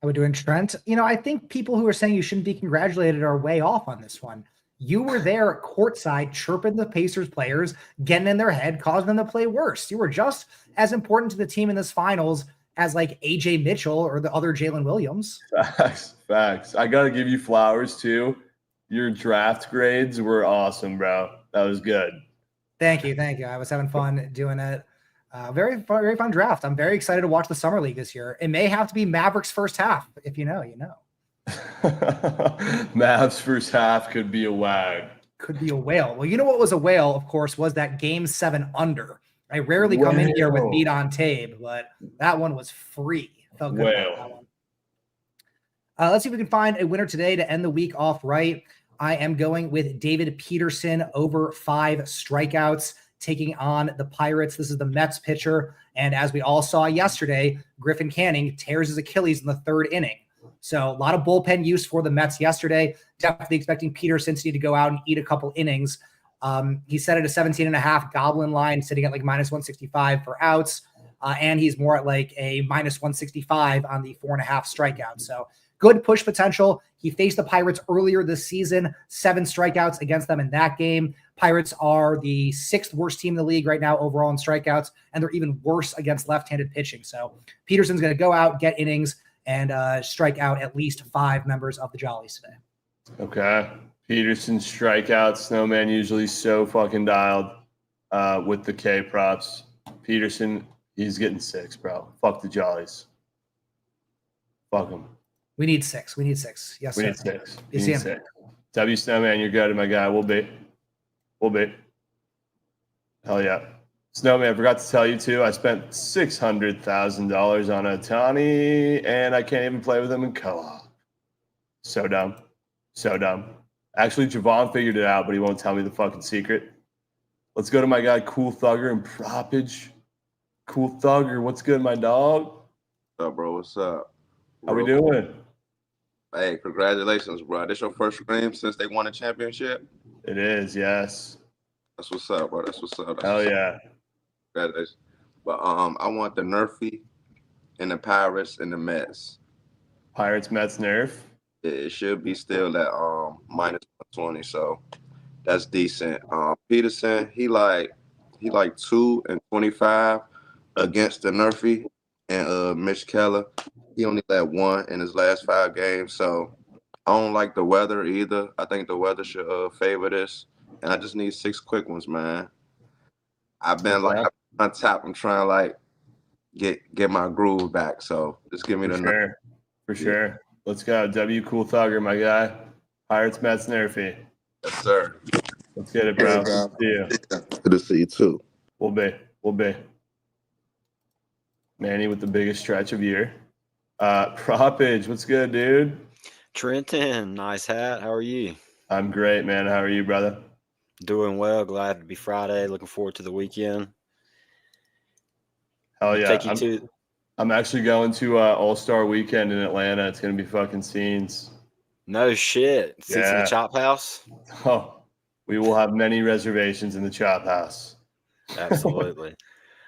How we doing, Trent? I think people who are saying you shouldn't be congratulated are way off on this one. You were there courtside chirping the Pacers players, getting in their head, causing them to play worse. You were just as important to the team in this finals as like AJ Mitchell or the other Jalen Williams. Facts. I got to give you flowers too. Your draft grades were awesome, bro. That was good. Thank you. I was having fun doing it. Very fun draft. I'm very excited to watch the Summer League this year. It may have to be Mavericks first half. If you know, you know. Mavs first half could be a wag. Could be a whale. Well, you know what was a whale, of course, was that Game 7 under. I rarely come in here with meat on tape, but that one was free. Felt good about that one. Let's see if we can find a winner today to end the week off right. I am going with David Peterson over 5 strikeouts, taking on the Pirates. This is the Mets pitcher. And as we all saw yesterday, Griffin Canning tears his Achilles in the 3rd inning. So a lot of bullpen use for the Mets yesterday. Definitely expecting Peterson to need to go out and eat a couple innings. He set it a 17.5 Goblin line, sitting at like minus 165 for outs. And he's more at like a minus 165 on the 4.5 strikeouts. So good push potential. He faced the Pirates earlier this season, 7 strikeouts against them in that game. Pirates are the 6th worst team in the league right now overall in strikeouts, and they're even worse against left-handed pitching. So Peterson's going to go out, get innings, and strike out at least 5 members of the Jollies today. Okay. Peterson strikeout. Snowman usually so fucking dialed with the K props. Peterson, he's getting 6, bro. Fuck the Jollies. Fuck them. We need 6. Yes, we sir. need 6. You We see need him. 6. W Snowman, you're good, my guy. We'll be. Hell yeah. Snowman, I forgot to tell you too. I spent $600,000 on Ohtani, and I can't even play with him in co-op. So dumb. Actually, Jovan figured it out, but he won't tell me the fucking secret. Let's go to my guy, Cool Thugger and Propage. Cool Thugger, what's good, my dog? What's up, bro? What's up? How we doing? Hey, congratulations, bro. This your first game since they won a championship? It is, yes. That's what's up, bro. Hell yeah. Congratulations. But I want the Nerfy and the Pirates and the Mets. Pirates, Mets, Nerf. It should be still at minus 120, so that's decent. Peterson, he like 2-25 against the Nerfy, and Mitch Keller, he only let 1 in his last 5 games. So I don't like the weather either. I think the weather should favor this, and I just need 6 quick ones, man. I've been on tap. I'm trying to like get my groove back. So just give me the sure. For sure. Let's go. W Cool Thugger, my guy. Pirates, Mets, Nerfy. Yes, sir. Let's get it, bro. See you. Good to see you too. We'll be. Manny with the biggest stretch of year. Propage, what's good, dude? Trenton, nice hat. How are you? I'm great, man. How are you, brother? Doing well. Glad to be Friday. Looking forward to the weekend. Hell yeah. Take you to. I'm actually going to All-Star Weekend in Atlanta. It's going to be fucking scenes. No shit. Seats in the Chop House? Oh, we will have many reservations in the Chop House. Absolutely.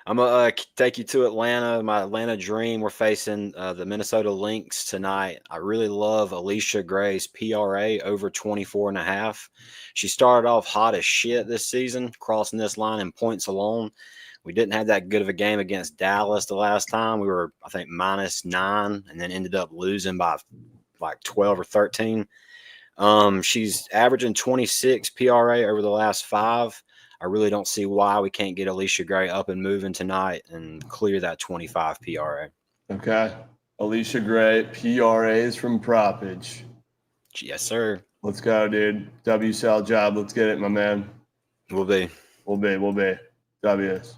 I'm going to take you to Atlanta, my Atlanta dream. We're facing the Minnesota Lynx tonight. I really love Alicia Gray's PRA over 24.5. She started off hot as shit this season, crossing this line in points alone. We didn't have that good of a game against Dallas the last time. We were, I think, -9 and then ended up losing by like 12 or 13. She's averaging 26 PRA over the last 5. I really don't see why we can't get Alicia Gray up and moving tonight and clear that 25 PRA. Okay. Alicia Gray, PRAs from Propage. Yes, sir. Let's go, dude. W-cell job. Let's get it, my man. We'll be. W's.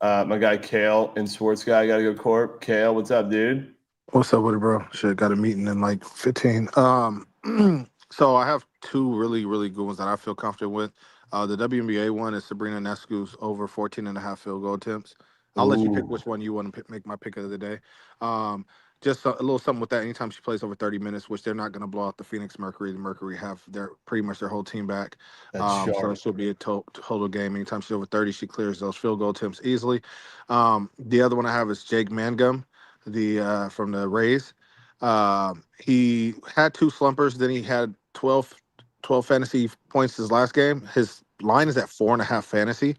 My guy Kale and Sports Guy got to go corp. Kale, what's up, dude? What's up with it, bro? Shit, got a meeting in like 15. So I have 2 really, really good ones that I feel confident with. The WNBA one is Sabrina Nescu's over 14.5 field goal attempts. I'll let you pick which one you want to make my pick of the day. Just a little something with that. Anytime she plays over 30 minutes, which they're not going to blow out the Phoenix Mercury. The Mercury have pretty much their whole team back. So it should be a total game. Anytime she's over 30, she clears those field goal attempts easily. The other one I have is Jake Mangum, from the Rays. He had 2 slumpers. Then he had 12 fantasy points his last game. His line is at 4.5 fantasy.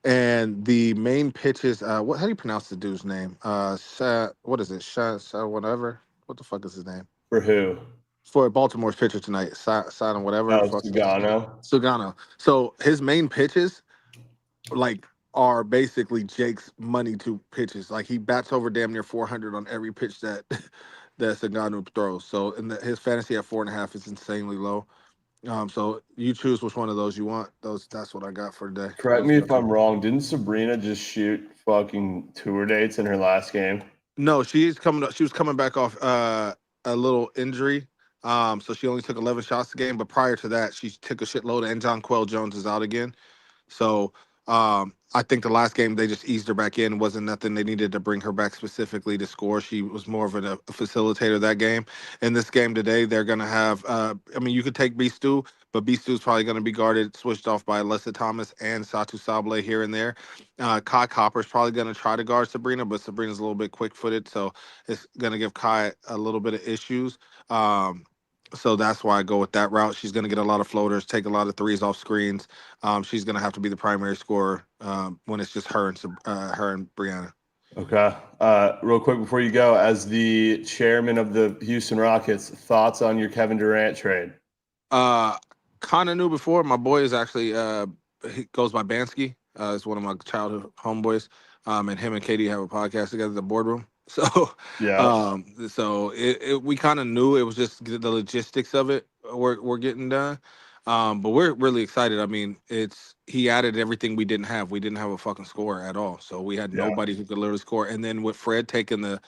And the main pitches, how do you pronounce the dude's name? What is it? Whatever. What the fuck is his name? For who? For Baltimore's pitcher tonight. Simon, whatever. Sugano. So his main pitches, like, are basically Jake's money to pitches. Like, he bats over damn near 400 on every pitch that Sugano throws. So his fantasy at 4.5 is insanely low. So you choose which one of those you want. That's what I got for today. Correct me if I'm wrong. Didn't Sabrina just shoot fucking tour dates in her last game? No, she was coming back off a little injury. So she only took 11 shots a game. But prior to that, she took a shitload, and John Quell Jones is out again. So I think the last game they just eased her back in. It wasn't nothing they needed to bring her back specifically to score. She was more of a facilitator that game. In this game today, they're going to have, you could take Beastu, but Beastu's probably going to be guarded, switched off by Alyssa Thomas and Satu Sable here and there. Kai Copper's probably going to try to guard Sabrina, but Sabrina's a little bit quick-footed, so it's going to give Kai a little bit of issues. So that's why I go with that route. She's going to get a lot of floaters, take a lot of threes off screens. She's going to have to be the primary scorer when it's just her and Brianna. Okay. Real quick before you go, as the chairman of the Houston Rockets, thoughts on your Kevin Durant trade? Kind of knew before. My boy is actually he goes by Bansky. It's one of my childhood homeboys. And him and Katie have a podcast together, The Boardroom. So yeah. So we kind of knew it was just the logistics of it we're getting done. But we're really excited. I mean, he added everything we didn't have. We didn't have a fucking scorer at all. So we had nobody who could literally score. And then with Fred taking the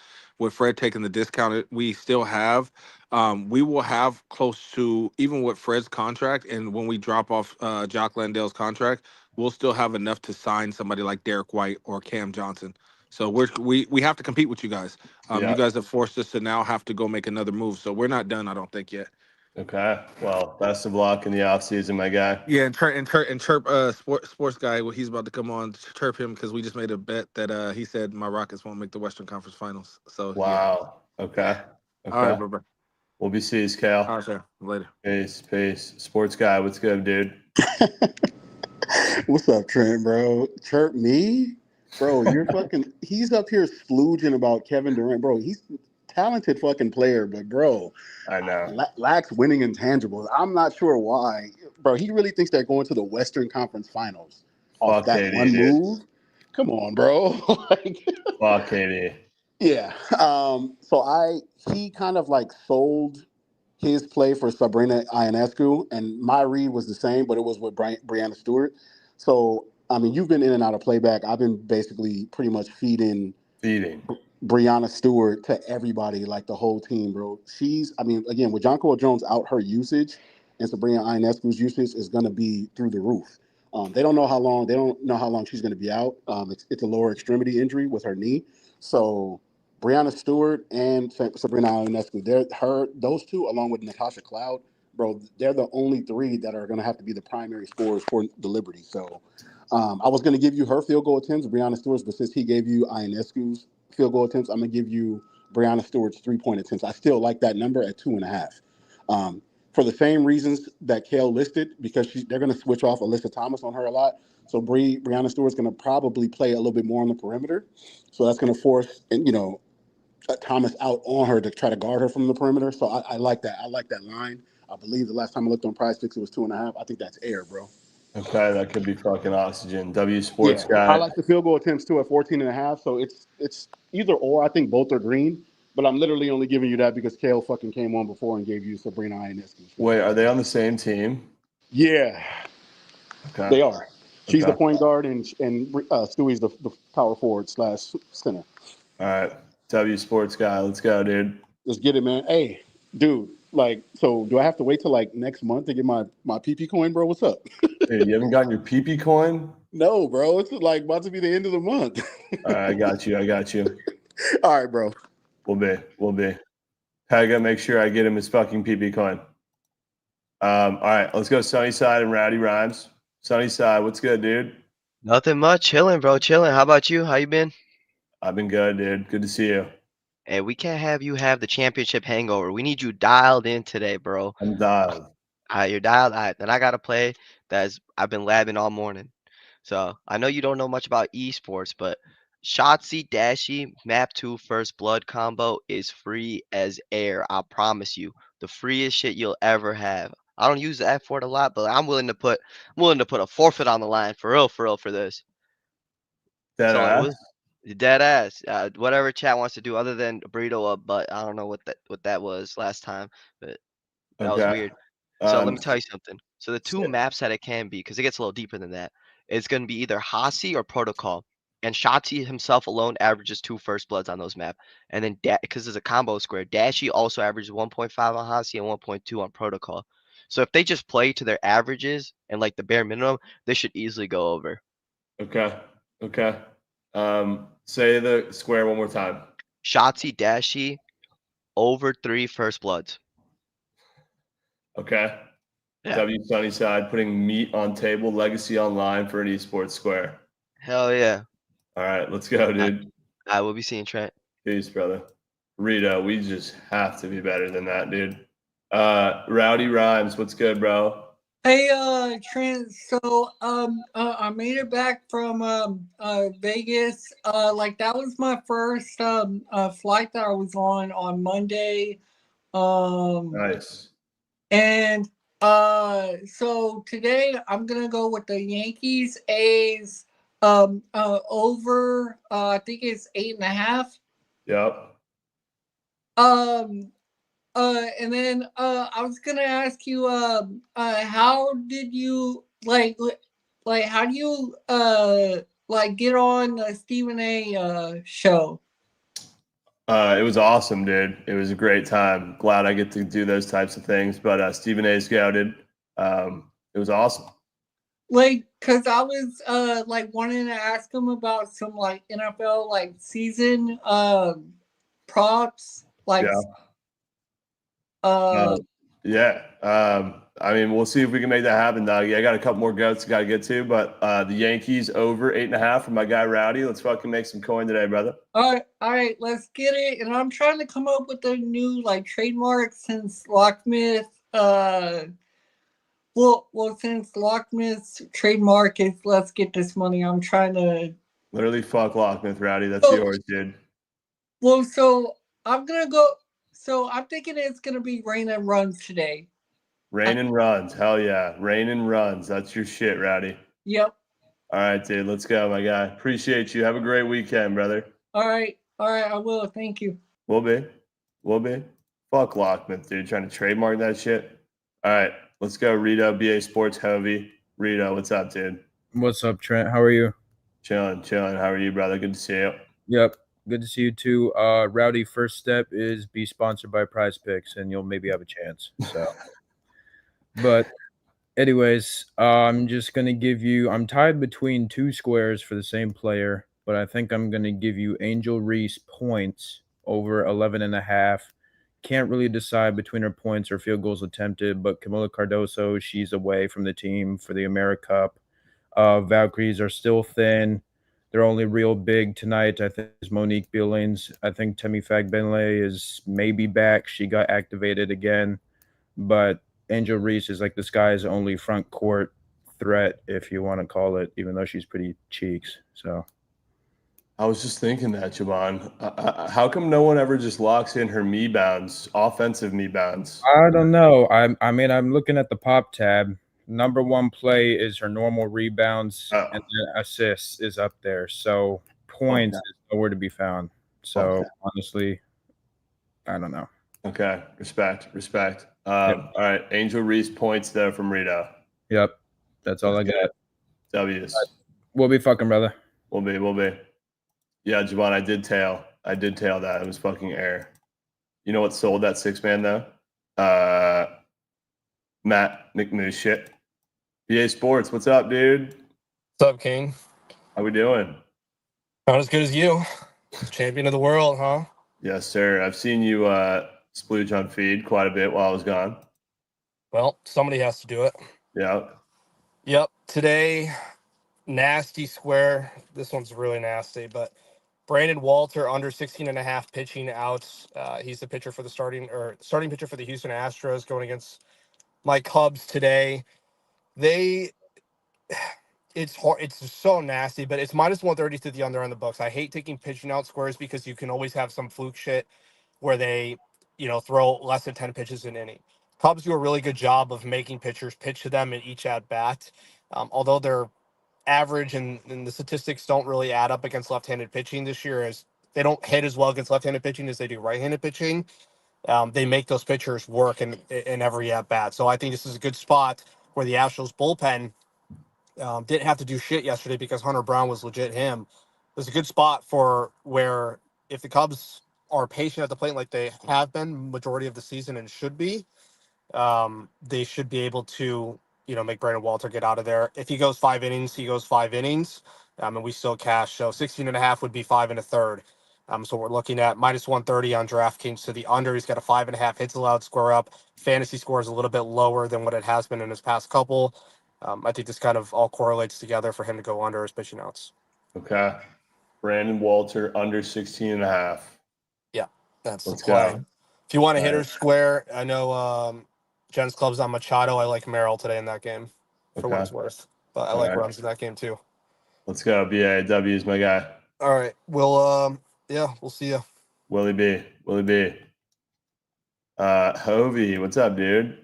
discount, we still have. We will have close to, even with Fred's contract, and when we drop off Jock Landale's contract, we'll still have enough to sign somebody like Derek White or Cam Johnson. So we have to compete with you guys. You guys have forced us to now have to go make another move. So we're not done, I don't think, yet. Okay. Well, best of luck in the offseason, my guy. Yeah, and chirp sports guy. Well, he's about to come on. Chirp him because we just made a bet that he said my Rockets won't make the Western Conference Finals. So wow. Yeah. Okay. All right, bro. We'll be seeing you, Cal. All right, sir. Later. Peace. Sports guy, what's good, dude? What's up, Trent, bro? Chirp me? Bro, you're fucking he's up here splooging about Kevin Durant. Bro, he's a talented fucking player, but bro, I know. lacks winning intangibles. I'm not sure why. Bro, he really thinks they're going to the Western Conference Finals off that KD, one dude. move. Come on, bro. Fuck KD. Yeah. So he kind of like sold his play for Sabrina Ionescu, and my read was the same, but it was with Brianna Stewart. So, I mean, you've been in and out of playback. I've been basically pretty much feeding Brianna Stewart to everybody, like the whole team, bro. Again, with Jonquil Jones out, her usage and Sabrina Ionescu's usage is going to be through the roof. They don't know how long she's going to be out. It's a lower extremity injury with her knee. So Brianna Stewart and Sabrina Ionescu, those two, along with Natasha Cloud, bro, they're the only three that are going to have to be the primary scorers for the Liberty. So I was going to give you her field goal attempts, Brianna Stewart's, but since he gave you Ionescu's field goal attempts, I'm going to give you Brianna Stewart's 3-point attempts. I still like that number at 2.5. For the same reasons that Kale listed, because they're going to switch off Alyssa Thomas on her a lot. So Brianna Stewart's going to probably play a little bit more on the perimeter. So that's going to force, Thomas out on her to try to guard her from the perimeter. So I like that. I like that line. I believe the last time I looked on PrizePicks, it was 2.5. I think that's air, bro. Okay, that could be fucking oxygen. W Sports Yeah, guy. I like the field goal attempts too at 14.5. So it's either or. I think both are green. But I'm literally only giving you that because Kale fucking came on before and gave you Sabrina Ionescu. Wait, are they on the same team? Yeah, Okay. they are. She's Okay. the point guard and Stewie's the power forward / center. All right, W Sports guy, let's go, dude. Let's get it, man. Hey, dude, so do I have to wait till next month to get my PP coin, bro? What's up? Dude, you haven't gotten your PP coin? No, bro. It's about to be the end of the month. All right, I got you. All right, bro. We'll be. Pega, make sure I get him his fucking PP coin. All right, let's go Sunnyside and Rowdy Rhymes. Sunnyside, what's good, dude? Nothing much. Chilling, bro. Chilling. How about you? How you been? I've been good, dude. Good to see you. Hey, we can't have you have the championship hangover. We need you dialed in today, bro. I'm dialed. You're dialed. Then I got to play I've been labbing all morning. So I know you don't know much about esports, but Shotzi Dashi Map 2 First Blood combo is free as air. I promise you. The freest shit you'll ever have. I don't use the F word a lot, but I'm willing to put a forfeit on the line for real for this. Dead So ass? dead ass. Whatever chat wants to do other than burrito up, but I don't know what that was last time, but that was weird. So let me tell you something. So the two maps that it can be, because it gets a little deeper than that, it's going to be either Hasi or Protocol. And Shotzi himself alone averages 2 first bloods on those maps. And then because it's a combo square, Dashi also averages 1.5 on Hasi and 1.2 on Protocol. So if they just play to their averages and like the bare minimum, they should easily go over. Okay. Say the square one more time. Shotzi Dashi over 3 first bloods. Okay. Yeah. W Sunnyside putting meat on table, legacy online for an esports square. Hell yeah. All right, let's go, dude. I will be seeing Trent. Peace, brother. Rita, we just have to be better than that, dude. Rowdy Rhymes, what's good, bro? Hey, Trent. So, I made it back from Vegas. That was my first flight that I was on Monday. Nice. And so today I'm gonna go with the Yankees A's over. I think it's 8.5. Yep. And then I was gonna ask you how did you how do you get on the Stephen A show? It was awesome, dude. It was a great time. Glad I get to do those types of things. But Stephen A. scouted. It was awesome. Cause I was wanting to ask him about some NFL season props. Yeah. I mean, we'll see if we can make that happen, dog. Yeah, I got a couple more goats got to get to, but the Yankees over 8.5 for my guy Rowdy. Let's fucking make some coin today, brother. All right, let's get it. And I'm trying to come up with a new trademark since Locksmith. Since Locksmith's trademark is "Let's get this money," I'm trying to literally fuck Locksmith, Rowdy. That's yours, dude. Well, so I'm gonna go. So I'm thinking it's gonna be rain and runs today. Rain and runs, hell yeah! Rain and runs. That's your shit, Rowdy. Yep. All right, dude. Let's go, my guy. Appreciate you. Have a great weekend, brother. All right. I will. Thank you. Will be. Fuck Locksmith, dude. Trying to trademark that shit. All right, let's go. Rito, BA Sports, Hovey. Rito, what's up, dude? What's up, Trent? How are you? Chilling. How are you, brother? Good to see you. Yep. Good to see you too. Rowdy, first step is be sponsored by Prize Picks, and you'll maybe have a chance. So, but anyways, I'm just gonna give you. I'm tied between two squares for the same player, but I think I'm gonna give you Angel Reese points over 11.5. Can't really decide between her points or field goals attempted, but Camila Cardoso, she's away from the team for the AmeriCup. Valkyries are still thin. They're only real big tonight, I think, is Monique Billings. I think Temi Fagbenle is maybe back. She got activated again. But Angel Reese is like the sky's only front court threat, if you want to call it, even though she's pretty cheeks. So I was just thinking that, Jovan. How come no one ever just locks in her me bounds, offensive me bounds? I don't know. I mean, I'm looking at the pop tab. Number one play is her normal rebounds, and the assists is up there. So points is nowhere to be found. So honestly, I don't know. Okay, respect. All right, Angel Reese points there from Rito. Yep, that's all I got. W's. We'll be fucking, brother. We'll be. Yeah, Javon, I did tail that. It was fucking air. You know what sold that 6-man though? Matt McNews shit. BA Sports, what's up, dude? What's up, King? How we doing? Not as good as you. Champion of the world, huh? Yes, sir. I've seen you splooge on feed quite a bit while I was gone. Well, somebody has to do it. Yeah. Yep. Today, nasty square. This one's really nasty, but Brandon Walter under 16.5 pitching outs. He's the pitcher for the starting pitcher for the Houston Astros going against my Cubs today. It's hard. It's just so nasty, but it's minus 130 to the under on the books. I hate taking pitching out squares because you can always have some fluke shit where they, throw less than 10 pitches in an inning. Cubs do a really good job of making pitchers pitch to them in each at bat. Although they're average and the statistics don't really add up against left-handed pitching this year, as they don't hit as well against left-handed pitching as they do right-handed pitching. They make those pitchers work in every at bat. So I think this is a good spot where the Astros bullpen didn't have to do shit yesterday because Hunter Brown was legit him. There's a good spot for where if the Cubs are patient at the plate like they have been majority of the season and should be, they should be able to, make Brandon Walter get out of there. If he goes 5 innings, he goes 5 innings, and we still cash. So 16.5 would be 5 1/3. So we're looking at minus 130 on DraftKings to the under. He's got a 5.5 hits allowed square up. Fantasy score is a little bit lower than what it has been in his past couple. I think this kind of all correlates together for him to go under his pitching outs. Okay. Brandon Walter under 16.5. Yeah, that's Let's the play. go. If you want to hit her square, I know Jen's club's on Machado. I like Merrill today in that game for what it's worth. But I like runs in that game too. Let's go. BA. W is my guy. All right. We'll see you. Willie B. Hovey, what's up, dude?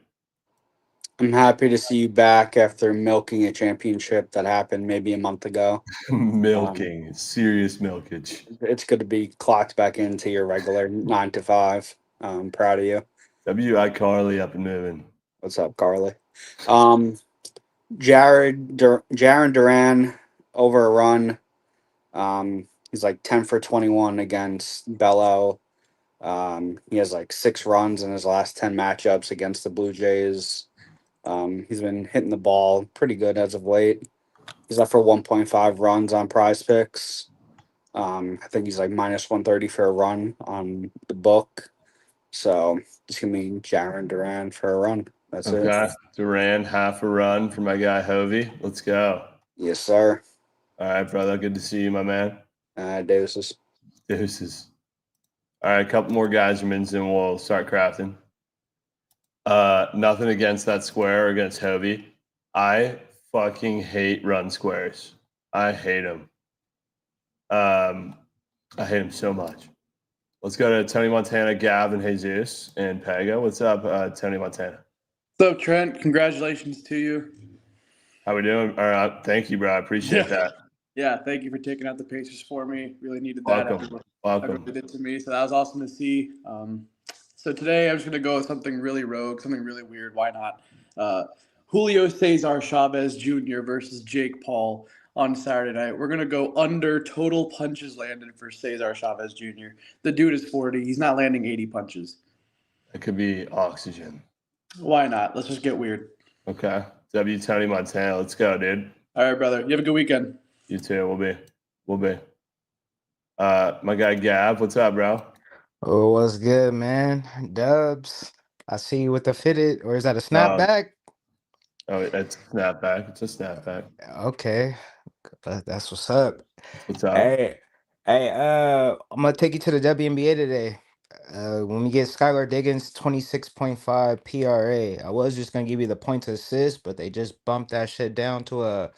I'm happy to see you back after milking a championship that happened maybe a month ago. Milking, serious milkage. It's good to be clocked back into your regular 9 to 5. Proud of you. W.I. Carly up and moving. What's up, Carly? Jaron Duran over a run. He's like 10 for 21 against Bello. He has like 6 runs in his last 10 matchups against the Blue Jays. He's been hitting the ball pretty good as of late. He's up for 1.5 runs on Prize Picks. I think he's like minus 130 for a run on the book. So it's gonna be Jaron Duran for a run. That's it. Okay. Duran, half a run for my guy Hovey. Let's go. Yes, sir. All right, brother. Good to see you, my man. Deuces. Deuces. All right, a couple more Geysermans and we'll start crafting. Nothing against that square or against Hovey. I fucking hate run squares. I hate them. I hate them so much. Let's go to Tony Montana, Gav, and Jesus, and Pega. What's up, Tony Montana? What's up, Trent? Congratulations to you. How we doing? All right, thank you, bro. I appreciate that. Yeah, thank you for taking out the Pacers for me. Really needed that Welcome. after what Welcome. everyone did to me. So that was awesome to see. So today I'm just going to go with something really rogue, something really weird. Why not? Julio Cesar Chavez Jr. versus Jake Paul on Saturday night. We're going to go under total punches landed for Cesar Chavez Jr. The dude is 40. He's not landing 80 punches. It could be oxygen. Why not? Let's just get weird. Okay. W Tony Montana. Let's go, dude. All right, brother. You have a good weekend. You too. We'll be. My guy Gav, what's up, bro? Oh, what's good, man? Dubs. I see you with the fitted, or is that a snapback? Oh, it's a snapback. It's a snapback. Okay, that's what's up. What's up? Hey, I'm gonna take you to the WNBA today. When we get Skylar Diggins 26.5 PRA, I was just gonna give you the points assist, but they just bumped that shit down to a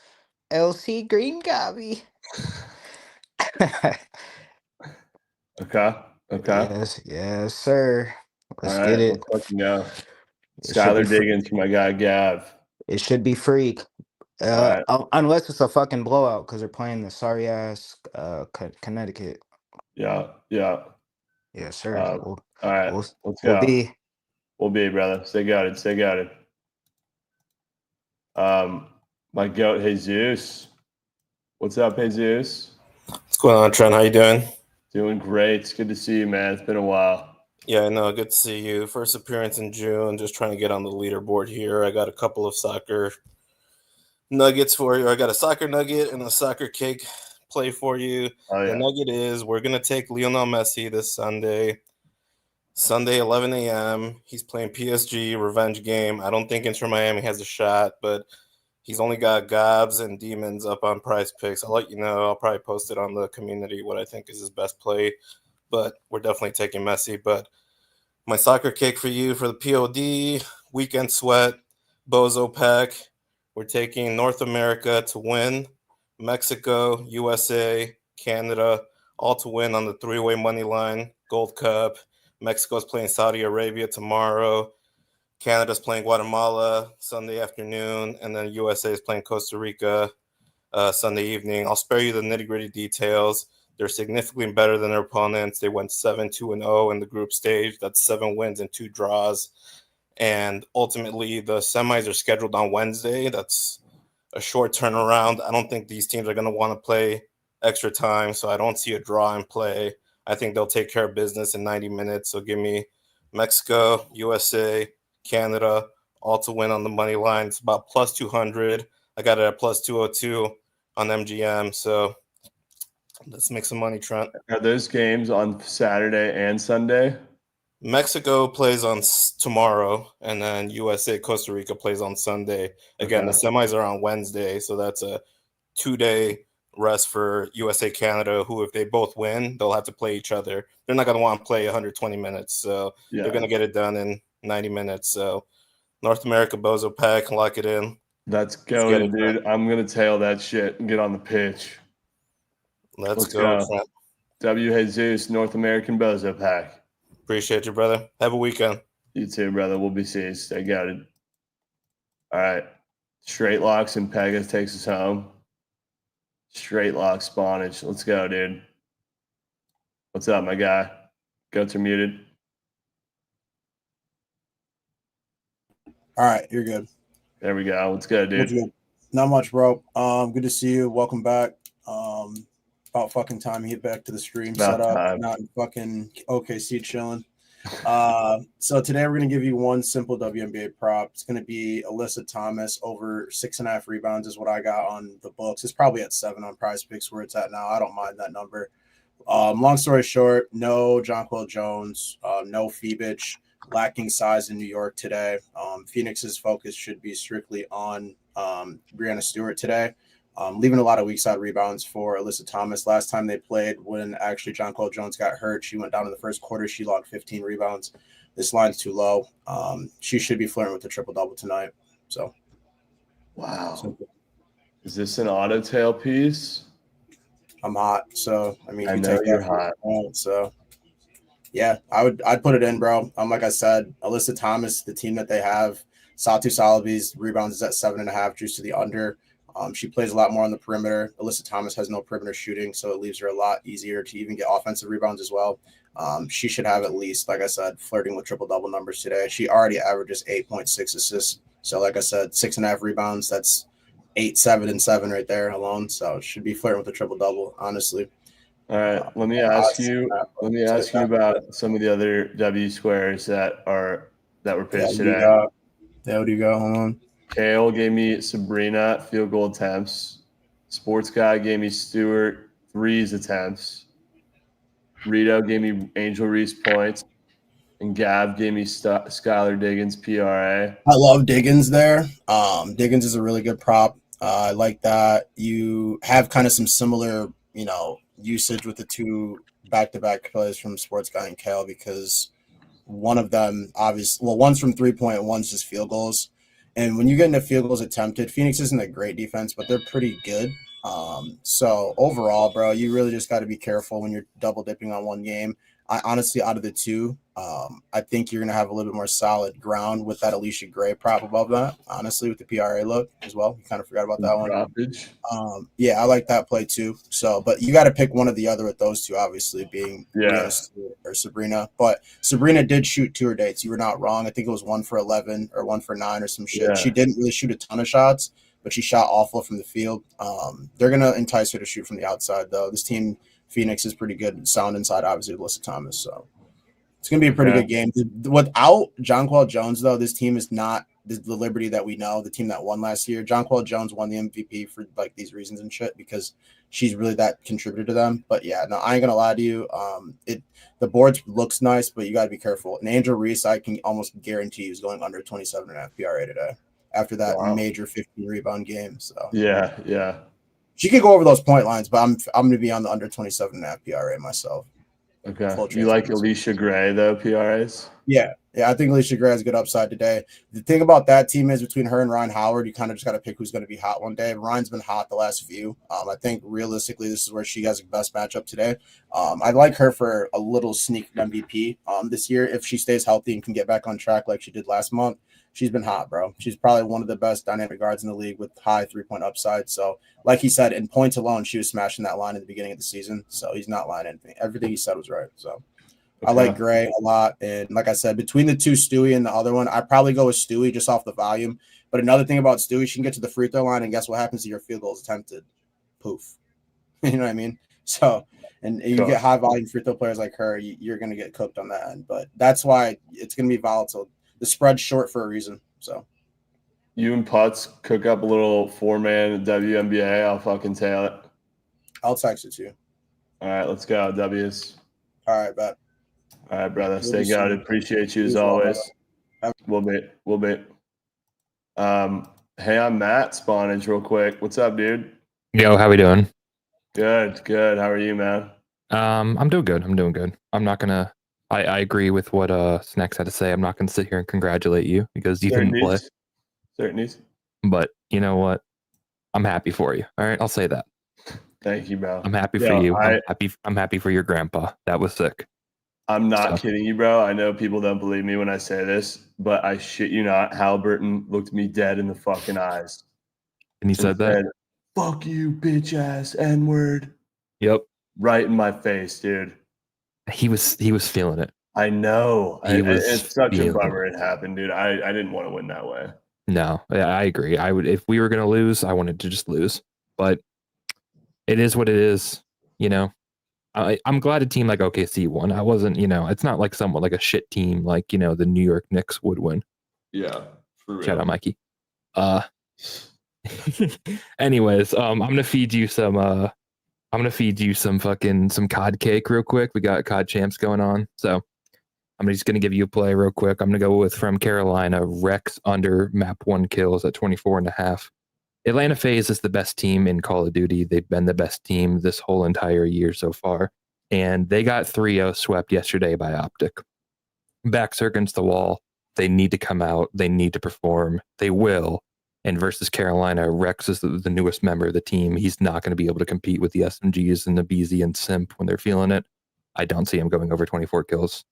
LC Green Gobby. Okay. Yes, sir. Let's All get right, it. let's fucking go. It should be Skylar Diggins for my guy Gav. It should be free. All right. Unless it's a fucking blowout because they're playing the sorry ass Connecticut. Yeah. Yes, sir. All right. Let's go. be. We'll be, brother. Stay got it. My goat Jesus. What's up, Jesus? What's going on, Trent? How you doing? Doing great. It's good to see you, man. It's been a while. Yeah, I know. Good to see you. First appearance in June. Just trying to get on the leaderboard here. I got a couple of soccer nuggets for you. I got a soccer nugget and a soccer cake play for you. Oh, yeah. The nugget is we're going to take Lionel Messi this Sunday, 11 a.m. He's playing PSG, revenge game. I don't think Inter Miami has a shot, but he's only got Gobs and Demons up on Prize Picks. I'll let you know. I'll probably post it on the community what I think is his best play, but we're definitely taking Messi. But my soccer cake for you for the POD, Weekend Sweat, Bozo Pack. We're taking North America to win, Mexico, USA, Canada, all to win on the three-way money line, Gold Cup. Mexico's playing Saudi Arabia tomorrow. Canada's playing Guatemala Sunday afternoon, and then USA is playing Costa Rica Sunday evening. I'll spare you the nitty-gritty details. They're significantly better than their opponents. They went 7-2-0 in the group stage. That's 7 wins and 2 draws. And ultimately, the semis are scheduled on Wednesday. That's a short turnaround. I don't think these teams are going to want to play extra time, so I don't see a draw in play. I think they'll take care of business in 90 minutes. So give me Mexico, USA, Canada, all to win on the money line. It's about plus 200. I got it at plus 202 on MGM. So let's make some money, Trent. Are those games on Saturday and Sunday? Mexico plays on tomorrow, and then USA Costa Rica plays on Sunday. Again, Okay. the semis are on Wednesday, so that's a 2-day rest for USA Canada, who, if they both win, they'll have to play each other. They're not going to want to play 120 minutes, so they're going to get it done in 90 minutes. So North America Bozo Pack, lock it in. Let's go, dude. I'm going to tail that shit and get on the pitch. Let's go. Trent. W. Jesus, North American Bozo Pack. Appreciate you, brother. Have a weekend. You too, brother. We'll be seeing. Stay got it. All right. Straight locks and Pegas takes us home. Straight lock spawnage. Let's go, dude. What's up, my guy? Goats are muted. All right, you're good. There we go. Let's go, dude. Not much, bro. Good to see you. Welcome back. About fucking time you get back to the stream setup, not in fucking OKC chilling. So today we're gonna give you one simple WNBA prop. It's gonna be Alyssa Thomas over 6.5 rebounds is what I got on the books. It's probably at 7 on Prize Picks where it's at now. I don't mind that number. Long story short, no Jonquel Jones. No Phoebich, lacking size in New York today. Phoenix's focus should be strictly on Brianna Stewart today. Leaving a lot of weak side rebounds for Alyssa Thomas. Last time they played, when actually Jonquel Jones got hurt, she went down in the first quarter. She logged 15 rebounds. This line's too low. She should be flirting with the triple-double tonight. So, wow. Is this an auto tail piece? I'm hot. So, I mean, I know you're hot. So, yeah, I'd put it in, bro. Like I said, Alyssa Thomas, the team that they have, Satu Salabi's rebounds is at 7.5, juice to the under. She plays a lot more on the perimeter. Alyssa Thomas has no perimeter shooting, so it leaves her a lot easier to even get offensive rebounds as well. She should have at least, like I said, flirting with triple-double numbers today. She already averages 8.6 assists. So, like I said, 6.5 rebounds. That's 8, 7, and 7 right there alone. So, should be flirting with a triple-double, honestly. All right, let me ask you about some of the other W squares that were pitched today. There you go. Hold on. Kale gave me Sabrina field goal attempts. Sports Guy gave me Stewart threes attempts. Rito gave me Angel Reese points. And Gav gave me Skylar Diggins PRA. I love Diggins there. Diggins is a really good prop. I like that. You have kind of some similar, usage with the two back-to-back plays from Sports Guy and Kale, because one of them one's from 3-point, one's just field goals. And when you get into field goals attempted, Phoenix isn't a great defense, but they're pretty good. So overall, bro, you really just got to be careful when you're double dipping on one game. I honestly, out of the two, I think you're going to have a little bit more solid ground with that Alicia Gray prop above that, honestly, with the PRA look as well. You kind of forgot about that one. Yeah, I like that play too. So, but you got to pick one or the other with those two, obviously, being or Sabrina. But Sabrina did shoot tour dates. You were not wrong. I think it was 1 for 11 or 1 for 9 or some shit. Yeah. She didn't really shoot a ton of shots, but she shot awful from the field. They're going to entice her to shoot from the outside, though. This team, Phoenix, is pretty good, sound inside, obviously, Alyssa Thomas. So it's going to be a pretty good game. Without Jonquel Jones, though, this team is not the Liberty that we know, the team that won last year. Jonquel Jones won the MVP for like these reasons and shit, because she's really that contributor to them. But yeah, no, I ain't going to lie to you. The board looks nice, but you got to be careful. And Angel Reese, I can almost guarantee, is going under 27.5 PRA today after that major 15 rebound game. So yeah. She could go over those point lines, but I'm going to be on the under 27.5 PRA myself. Okay. You like Alicia Gray, though, PRAs? Yeah, I think Alicia Gray has good upside today. The thing about that team is between her and Ryan Howard, you kind of just got to pick who's going to be hot one day. Ryan's been hot the last few. I think realistically, this is where she has the best matchup today. I'd like her for a little sneak MVP this year if she stays healthy and can get back on track like she did last month. She's been hot, bro. She's probably one of the best dynamic guards in the league with high 3-point upside. So, like he said, in points alone, she was smashing that line at the beginning of the season. So he's not lying anything. Everything he said was right. So I like Gray a lot. And like I said, between the two, Stewie and the other one, I'd probably go with Stewie just off the volume. But another thing about Stewie, she can get to the free throw line, and guess what happens to your field goals attempted? Poof. You know what I mean? So, and you get high volume free throw players like her, you're going to get cooked on that end. But that's why it's going to be volatile. The spread's short for a reason. So you and Putz cook up a little 4-man WNBA. I'll fucking tail it. I'll text it to you. All right, let's go. W's. All right, bet. All right, brother. Stay guarded. Appreciate you as always. We'll be. Hey, I'm Matt Spawnage real quick. What's up, dude? Yo, how we doing? Good. How are you, man? I'm doing good. I'm not gonna. I agree with what Snacks had to say. I'm not gonna sit here and congratulate you because you didn't play. Certainly. But you know what? I'm happy for you. All right, I'll say that. Thank you, bro. I'm happy for you. I'm happy for your grandpa. That was sick. I'm not kidding you, bro. I know people don't believe me when I say this, but I shit you not. Halliburton looked me dead in the fucking eyes. And he said that? Fuck you, bitch ass N-word. Yep. Right in my face, dude. He was feeling it. I know. It's such a bummer it happened, dude. I didn't want to win that way. No, I agree. I would, if we were gonna lose, I wanted to just lose. But it is what it is, you know. I'm glad a team like OKC won. I wasn't, it's not like someone like a shit team like, the New York Knicks would win. Yeah, for real. Shout out Mikey. Anyways, I'm gonna feed you some fucking some cod cake real quick. We got cod champs going on. So I'm just going to give you a play real quick. I'm going to go with from Carolina, Rex under map 1 kills at 24.5. Atlanta FaZe is the best team in Call of Duty. They've been the best team this whole entire year so far. And they got 3-0 swept yesterday by Optic. Backs are against the wall. They need to come out. They need to perform. They will. And versus Carolina, Rex is the newest member of the team. He's not going to be able to compete with the SMGs and the BZ and Simp when they're feeling it. I don't see him going over 24 kills.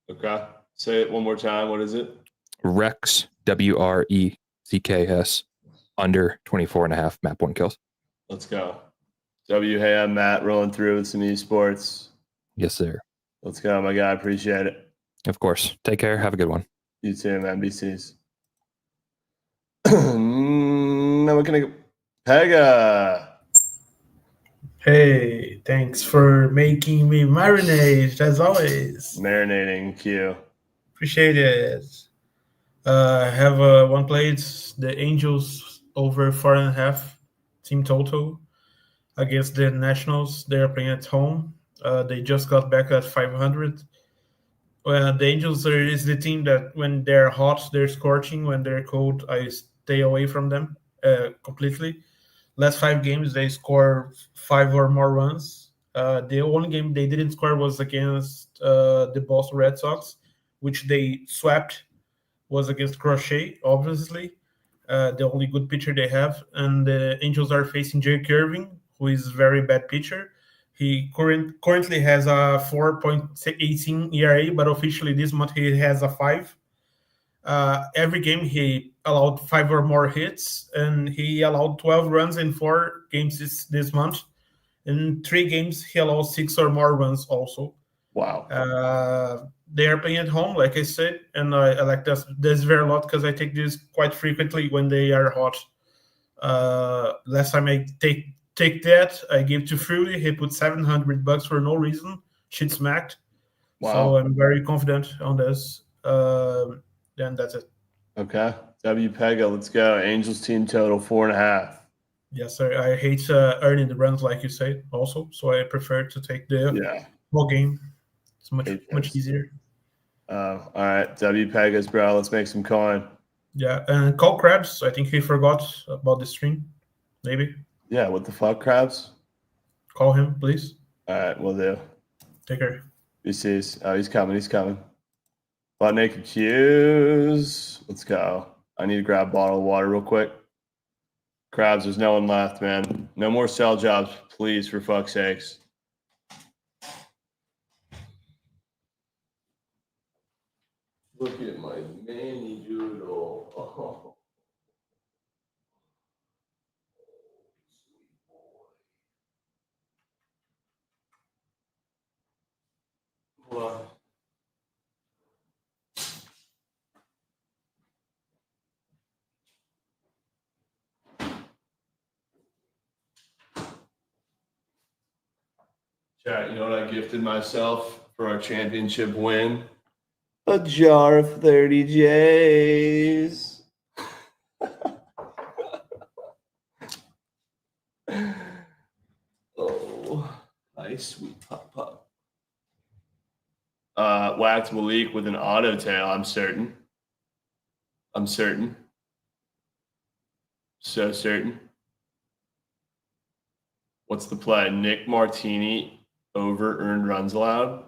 Okay. Say it one more time. What is it? Rex, WRECKS, under 24.5 map 1 kills. Let's go. Hey, I'm Matt, rolling through with some esports. Yes, sir. Let's go, my guy. Appreciate it. Of course. Take care. Have a good one. You too, man. BCs. Now we're going to go. Pega. Hey, thanks for making me marinate as always. Marinating, Q. Appreciate it. I have one play. It's the Angels over 4.5 team total against the Nationals. They are playing at home. They just got back at 500. The Angels is the team that when they're hot, they're scorching. When they're cold, I stay away from them completely. Last 5 games, they score 5 or more runs. The only game they didn't score was against the Boston Red Sox, which they swept, was against Crochet, obviously. The only good pitcher they have. And the Angels are facing Jake Irving, who is a very bad pitcher. He currently has a 4.18 ERA, but officially this month he has a 5. Every game he allowed 5 or more hits, and he allowed 12 runs in 4 games this month. In 3 games, he allowed 6 or more runs also. Wow. They are playing at home, like I said, and I like this very lot because I take this quite frequently when they are hot. Last time I take that, I gave to Fury. He put $700 for no reason. Shit smacked. Wow. So I'm very confident on this. And that's it. Okay. Pega, let's go. Angels team total 4.5. Yes, sir. I hate earning the runs, like you said, also. So I prefer to take the whole game. It's much easier. All right. Pegas, bro. Let's make some coin. Yeah. And call Krabs. I think he forgot about the stream. Maybe. Yeah. What the fuck, Krabs? Call him, please. All right. We'll do. Take care. BCs. Oh, he's coming. He's coming. Butt naked cues. Let's go. I need to grab a bottle of water real quick. Krabs, there's no one left, man. No more sell jobs, please, for fuck's sakes. Look at my manny doodle. Oh. What? Chat, you know what I gifted myself for our championship win? A jar of 30 J's. Oh, hi, sweet pop. Wax Malik with an auto tail, I'm certain. So certain. What's the play? Nick Martini over earned runs allowed.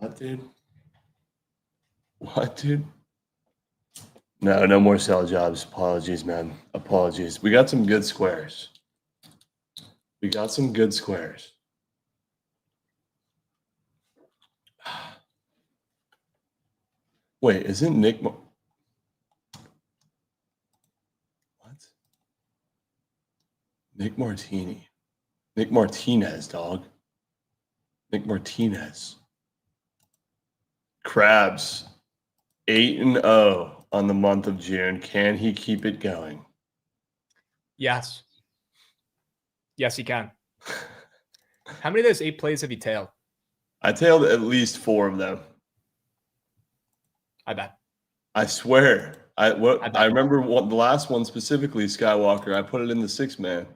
What, dude? No more sell jobs. Apologies, man. Apologies. We got some good squares. Wait, isn't Nick... What? Nick Martini. Nick Martinez, dog. Nick Martinez. Krabs, 8-0 on the month of June. Can he keep it going? Yes. Yes, he can. How many of those 8 plays have you tailed? I tailed at least 4 of them. I bet. I swear. I remember the last one specifically, Skywalker. I put it in the 6-man.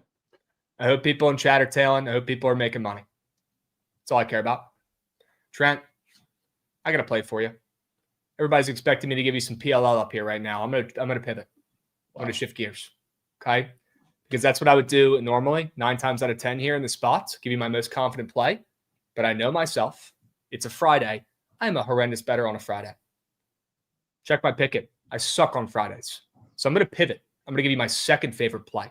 I hope people in chat are tailing. I hope people are making money. That's all I care about. Trent, I got to play for you. Everybody's expecting me to give you some PLL up here right now. I'm gonna pivot. I'm gonna shift gears. Okay? Because that's what I would do normally, 9 times out of 10 here in the spots, give you my most confident play. But I know myself. It's a Friday. I'm a horrendous bettor on a Friday. Check my picket. I suck on Fridays. So I'm going to pivot. I'm going to give you my second favorite play.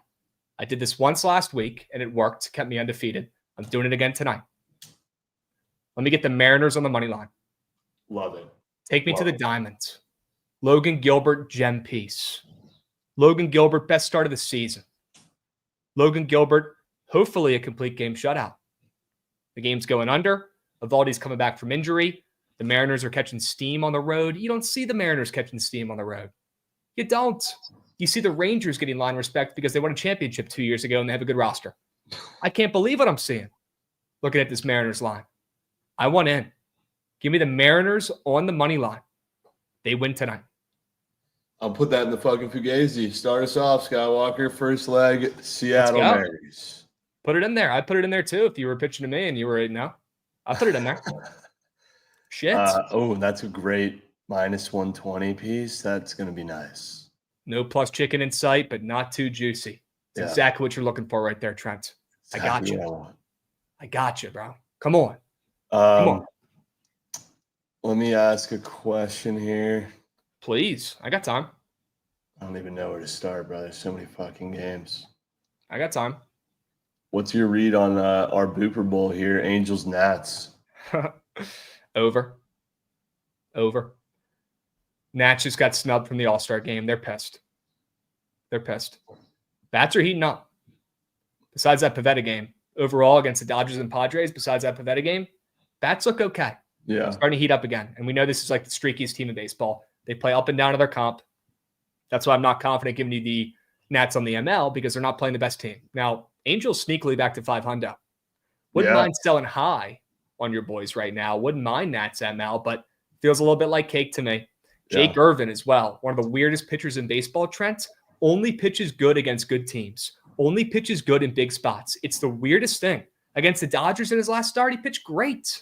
I did this once last week, and it worked. Kept me undefeated. I'm doing it again tonight. Let me get the Mariners on the money line. Love it. Take me to the Diamonds. Logan Gilbert, gem piece. Logan Gilbert, best start of the season. Logan Gilbert, hopefully a complete game shutout. The game's going under. Evaldi's coming back from injury. The Mariners are catching steam on the road. You don't see the Mariners catching steam on the road. You don't. You see the Rangers getting line respect because they won a championship 2 years ago and they have a good roster. I can't believe what I'm seeing looking at this Mariners line. I want in. Give me the Mariners on the money line. They win tonight. I'll put that in the fucking Fugazi. Start us off, Skywalker. First leg, Seattle Mariners. Put it in there. I'd put it in there too if you were pitching to me and you were 8-0. I'll put it in there. Shit. That's a great -120 piece. That's going to be nice. No plus chicken in sight, but not too juicy. It's exactly what you're looking for right there, Trent. I got you. I got you, bro. Come on. Come on. Let me ask a question here. Please. I got time. I don't even know where to start, bro. There's so many fucking games. I got time. What's your read on our Booper Bowl here? Angels, Nats. Over. Nats just got snubbed from the All-Star game. They're pissed. Bats are heating up. Besides that Pavetta game, overall against the Dodgers and Padres, besides that Pavetta game, bats look okay. Yeah. Starting to heat up again. And we know this is like the streakiest team in baseball. They play up and down to their comp. That's why I'm not confident giving you the Nats on the ML because they're not playing the best team. Now, Angels sneakily back to 500. Wouldn't mind selling high on your boys right now. Wouldn't mind Nats ML, but feels a little bit like cake to me. Jake Irvin as well. One of the weirdest pitchers in baseball, Trent. Only pitches good against good teams. Only pitches good in big spots. It's the weirdest thing. Against the Dodgers in his last start, he pitched great.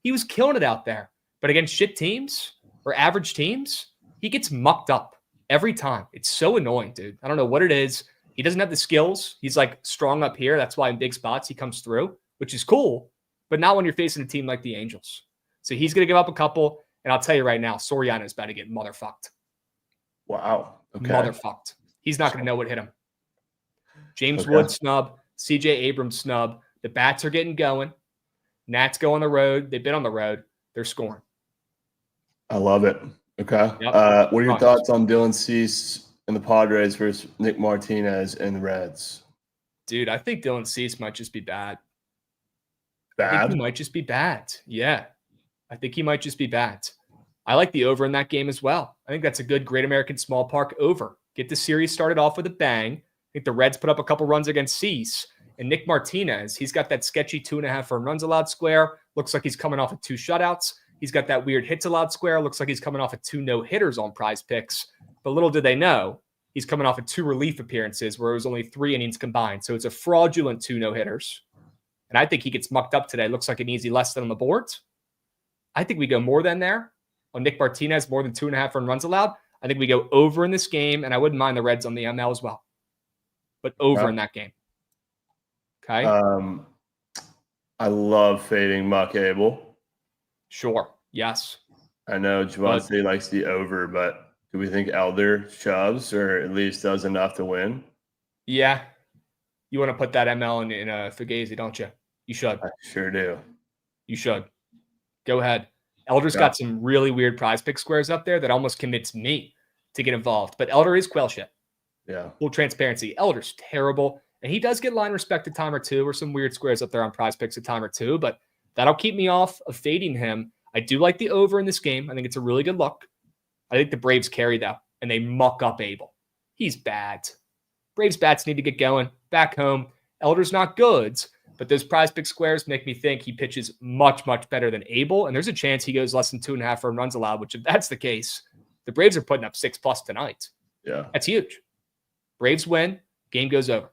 He was killing it out there. But against shit teams or average teams, he gets mucked up every time. It's so annoying, dude. I don't know what it is. He doesn't have the skills. He's like strong up here. That's why in big spots he comes through, which is cool. But not when you're facing a team like the Angels. So he's going to give up a couple. And I'll tell you right now, Soriano's about to get motherfucked. Wow. Okay. Motherfucked. He's not going to know what hit him. James Wood snub. CJ Abrams snub. The bats are getting going. Nats go on the road. They've been on the road. They're scoring. I love it. Okay. Yep. What are your thoughts on Dylan Cease and the Padres versus Nick Martinez and the Reds? Dude, I think Dylan Cease might just be bad. Bad? I think he might just be bad. Yeah. I think he might just be bad. I like the over in that game as well. I think that's a good Great American Small Park over. Get the series started off with a bang. I think the Reds put up a couple runs against Cease. And Nick Martinez, he's got that sketchy 2.5 earned runs allowed square. Looks like he's coming off of 2 shutouts. He's got that weird hits allowed square. Looks like he's coming off of 2 no-hitters on Prize Picks. But little did they know, he's coming off of 2 relief appearances where it was only 3 innings combined. So it's a fraudulent 2 no-hitters. And I think he gets mucked up today. Looks like an easy less than on the boards. I think we go more than there on Nick Martinez, more than 2.5 earned runs allowed. I think we go over in this game, and I wouldn't mind the Reds on the ML as well. But over in that game. Okay. I love fading Muck Abel. Sure. Yes. I know Javante likes the over, but do we think Elder shoves or at least does enough to win? Yeah. You want to put that ML in a Fugazi, don't you? You should. I sure do. You should. Go ahead. Elder's got some really weird Prize Pick squares up there that almost commits me to get involved. But Elder is quail shit. Yeah. Full transparency. Elder's terrible. And he does get line respect a time or two or some weird squares up there on Prize Picks a time or two. But that'll keep me off of fading him. I do like the over in this game. I think it's a really good look. I think the Braves carry, though, and they muck up Abel. He's bad. Braves bats need to get going. Back home. Elder's not good. But those Prize Pick squares make me think he pitches much, much better than Abel. And there's a chance he goes less than 2.5 earned runs allowed, which if that's the case, the Braves are putting up 6+ tonight. Yeah. That's huge. Braves win. Game goes over.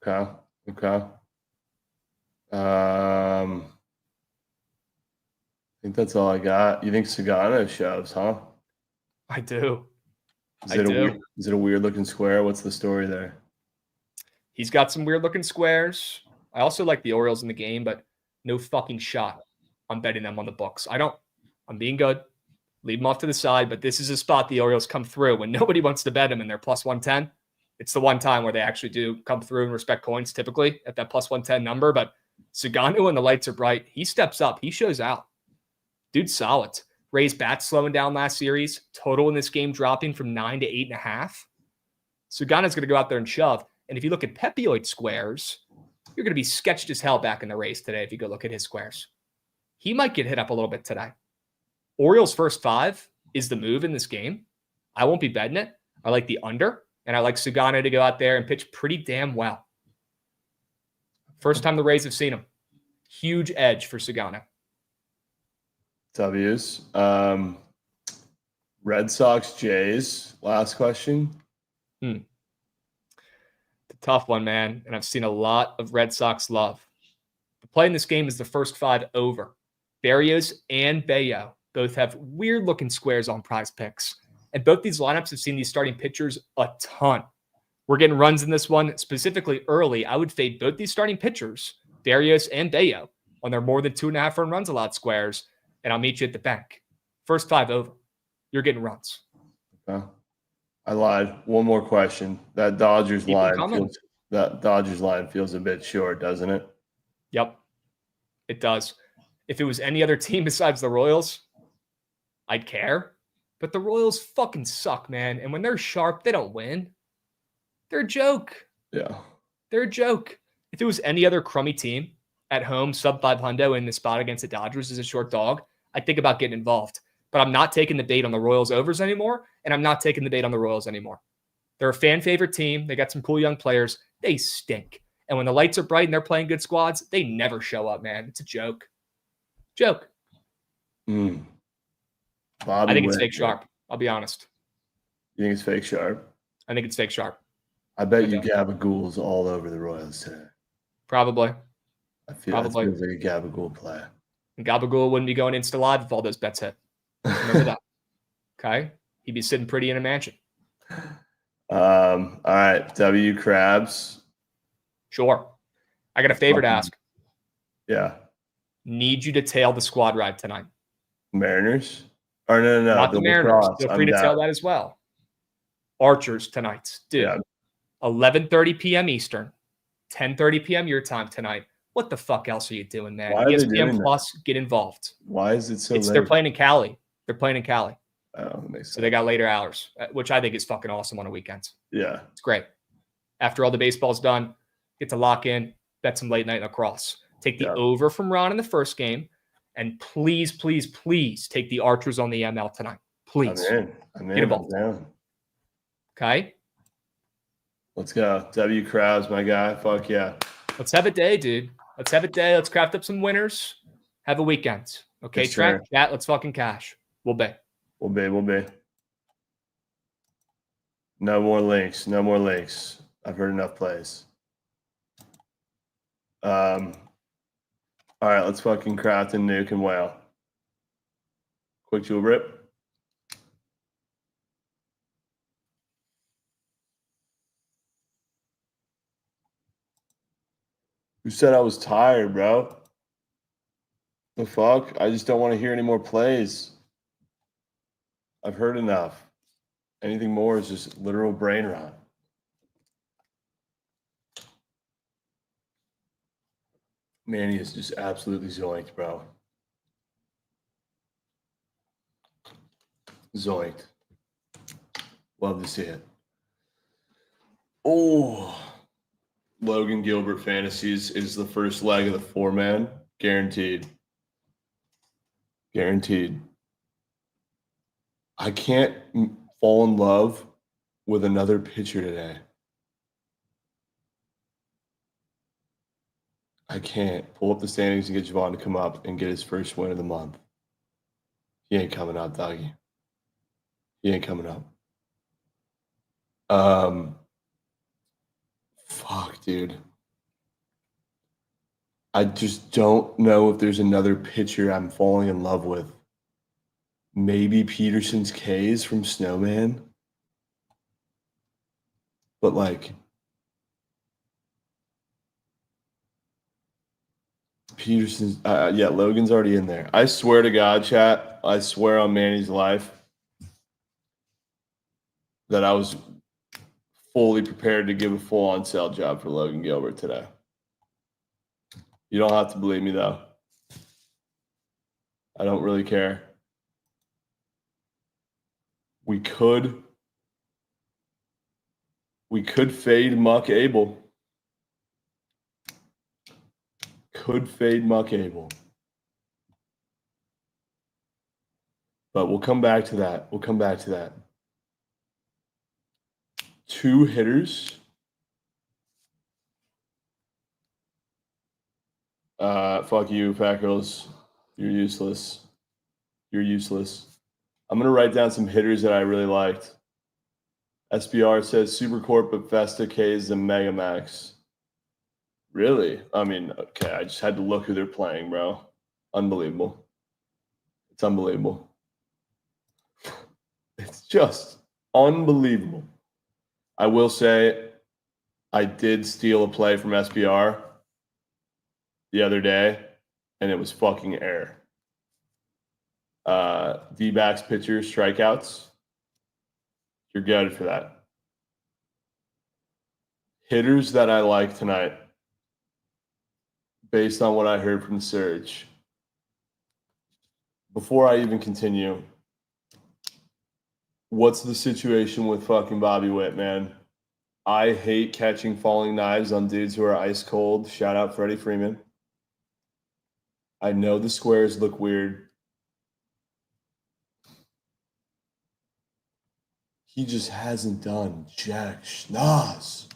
Okay. think that's all I got. You think Sagano shows, huh? I do. Is it a weird looking square? What's the story there? He's got some weird looking squares. I also like the Orioles in the game, but no fucking shot on betting them on the books. I'm being good. Leave them off to the side, but this is a spot the Orioles come through when nobody wants to bet them and they're plus 110. It's the one time where they actually do come through and respect coins, typically at that plus 110 number. But Sagano, when the lights are bright, he steps up. He shows out. Dude's solid. Ray's bat slowing down last series. Total in this game dropping from 9 to 8.5. Sagano's going to go out there and shove. And if you look at Pepioid squares, you're going to be sketched as hell back in the race today if you go look at his squares. He might get hit up a little bit today. Orioles first 5 is the move in this game. I won't be betting it. I like the under, and I like Sagano to go out there and pitch pretty damn well. First time the Rays have seen him. Huge edge for Sagano. W's. Red Sox, Jays. Last question. The tough one, man. And I've seen a lot of Red Sox love. The play in this game is the first 5 over. Berrios and Bayo both have weird-looking squares on Prize Picks. And both these lineups have seen these starting pitchers a ton. We're getting runs in this one, specifically early. I would fade both these starting pitchers, Berrios and Bayo, on their more than 2.5 earned runs allowed squares, and I'll meet you at the bank. First 5 over. You're getting runs. Okay. I lied. One more question. That Dodgers line feels a bit short, doesn't it? Yep, it does. If it was any other team besides the Royals, I'd care. But the Royals fucking suck, man. And when they're sharp, they don't win. They're a joke. Yeah. They're a joke. If it was any other crummy team at home, sub 500 in the spot against the Dodgers as a short dog, I'd think about getting involved. But I'm not taking the bait on the Royals overs anymore, and I'm not taking the bait on the Royals anymore. They're a fan favorite team. They got some cool young players. They stink. And when the lights are bright and they're playing good squads, they never show up, man. It's a joke. Joke. I think it's fake sharp. I'll be honest. You think it's fake sharp? I think it's fake sharp. I bet you Gabagool's all over the Royals today. Probably. It feels like a Gabagool play. And Gabagool wouldn't be going Insta Live if all those bets hit. Remember that. Okay? He'd be sitting pretty in a mansion. All right. W Krabs. Sure. I got a favor to ask. Yeah. Need you to tail the squad ride tonight. Mariners? Or no. Not the Mariners. Feel free to tail that as well. Archers tonight. Dude. Yeah. 11:30 p.m. Eastern. 10:30 p.m. your time tonight. What the fuck else are you doing, man? ESPN Plus, get involved. Why is it so late? They're playing in Cali. They're playing in Cali. Oh, that makes sense. So they got later hours, which I think is fucking awesome on a weekend. Yeah. It's great. After all the baseball's done, get to lock in, bet some late night lacrosse. Take the over from Ron in the first game. And please, please, please take the Archers on the ML tonight. Please. I'm in. Get involved. Okay? Let's go. W Krabs, my guy. Fuck yeah. Let's have a day, dude. Let's have a day. Let's craft up some winners. Have a weekend. Okay, yes, Trent? Chat, let's fucking cash. We'll be. We'll be. No more links. No more links. I've heard enough plays. All right, let's fucking craft and nuke and whale. Quick jewel rip. Who said I was tired, bro? The fuck? I just don't want to hear any more plays. I've heard enough. Anything more is just literal brain rot. Manny is just absolutely zoinked, bro. Zoinked. Love to see it. Oh. Logan Gilbert Fantasies is the first leg of the 4-man. Guaranteed. Guaranteed. I can't fall in love with another pitcher today. I can't. Pull up the standings and get Jovan to come up and get his first win of the month. He ain't coming up, doggy. He ain't coming up. Fuck, dude. I just don't know if there's another pitcher I'm falling in love with. Maybe Peterson's K's from Snowman. But like Peterson's yeah, Logan's already in there. I swear to God, chat, I swear on Manny's life that I was fully prepared to give a full-on sell job for Logan Gilbert today. You don't have to believe me, though. I don't really care. We could fade Muck Abel. Could fade Muck Abel. But we'll come back to that. We'll come back to that. 2 hitters. Fuck you, Packers. You're useless. You're useless. I'm going to write down some hitters that I really liked. SBR says Supercorp, but Festa K is the Megamax. Really? I mean, okay, I just had to look who they're playing, bro. Unbelievable. It's unbelievable. It's just unbelievable. I will say I did steal a play from SBR the other day, and it was fucking air. D-backs pitchers, strikeouts. You're good for that. Hitters that I like tonight, based on what I heard from Surge. Before I even continue, what's the situation with fucking Bobby Witt, man? I hate catching falling knives on dudes who are ice cold. Shout out Freddie Freeman. I know the squares look weird. He just hasn't done jack schnoz.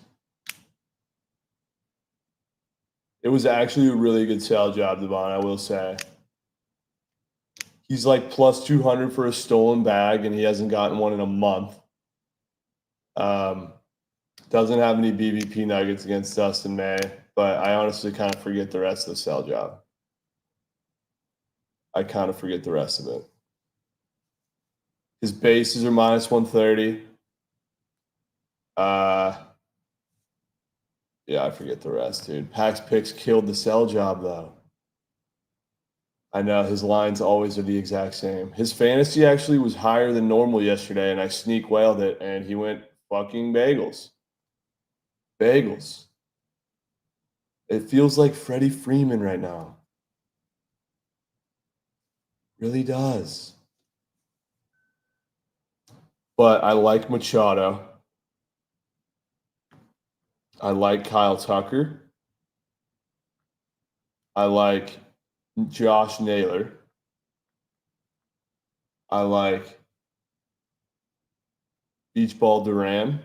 It was actually a really good sell job, Devon, I will say. He's like plus 200 for a stolen bag, and he hasn't gotten one in a month. Doesn't have any BVP nuggets against Dustin May, but I honestly kind of forget the rest of the sell job. I kind of forget the rest of it. His bases are minus 130. Yeah, I forget the rest, dude. Pax Picks killed the sell job, though. I know his lines always are the exact same. His fantasy actually was higher than normal yesterday, and I sneak whaled it, and he went fucking bagels. Bagels. It feels like Freddie Freeman right now. Really does. But I like Machado. I like Kyle Tucker. I like Josh Naylor. I like Beach Ball Duran.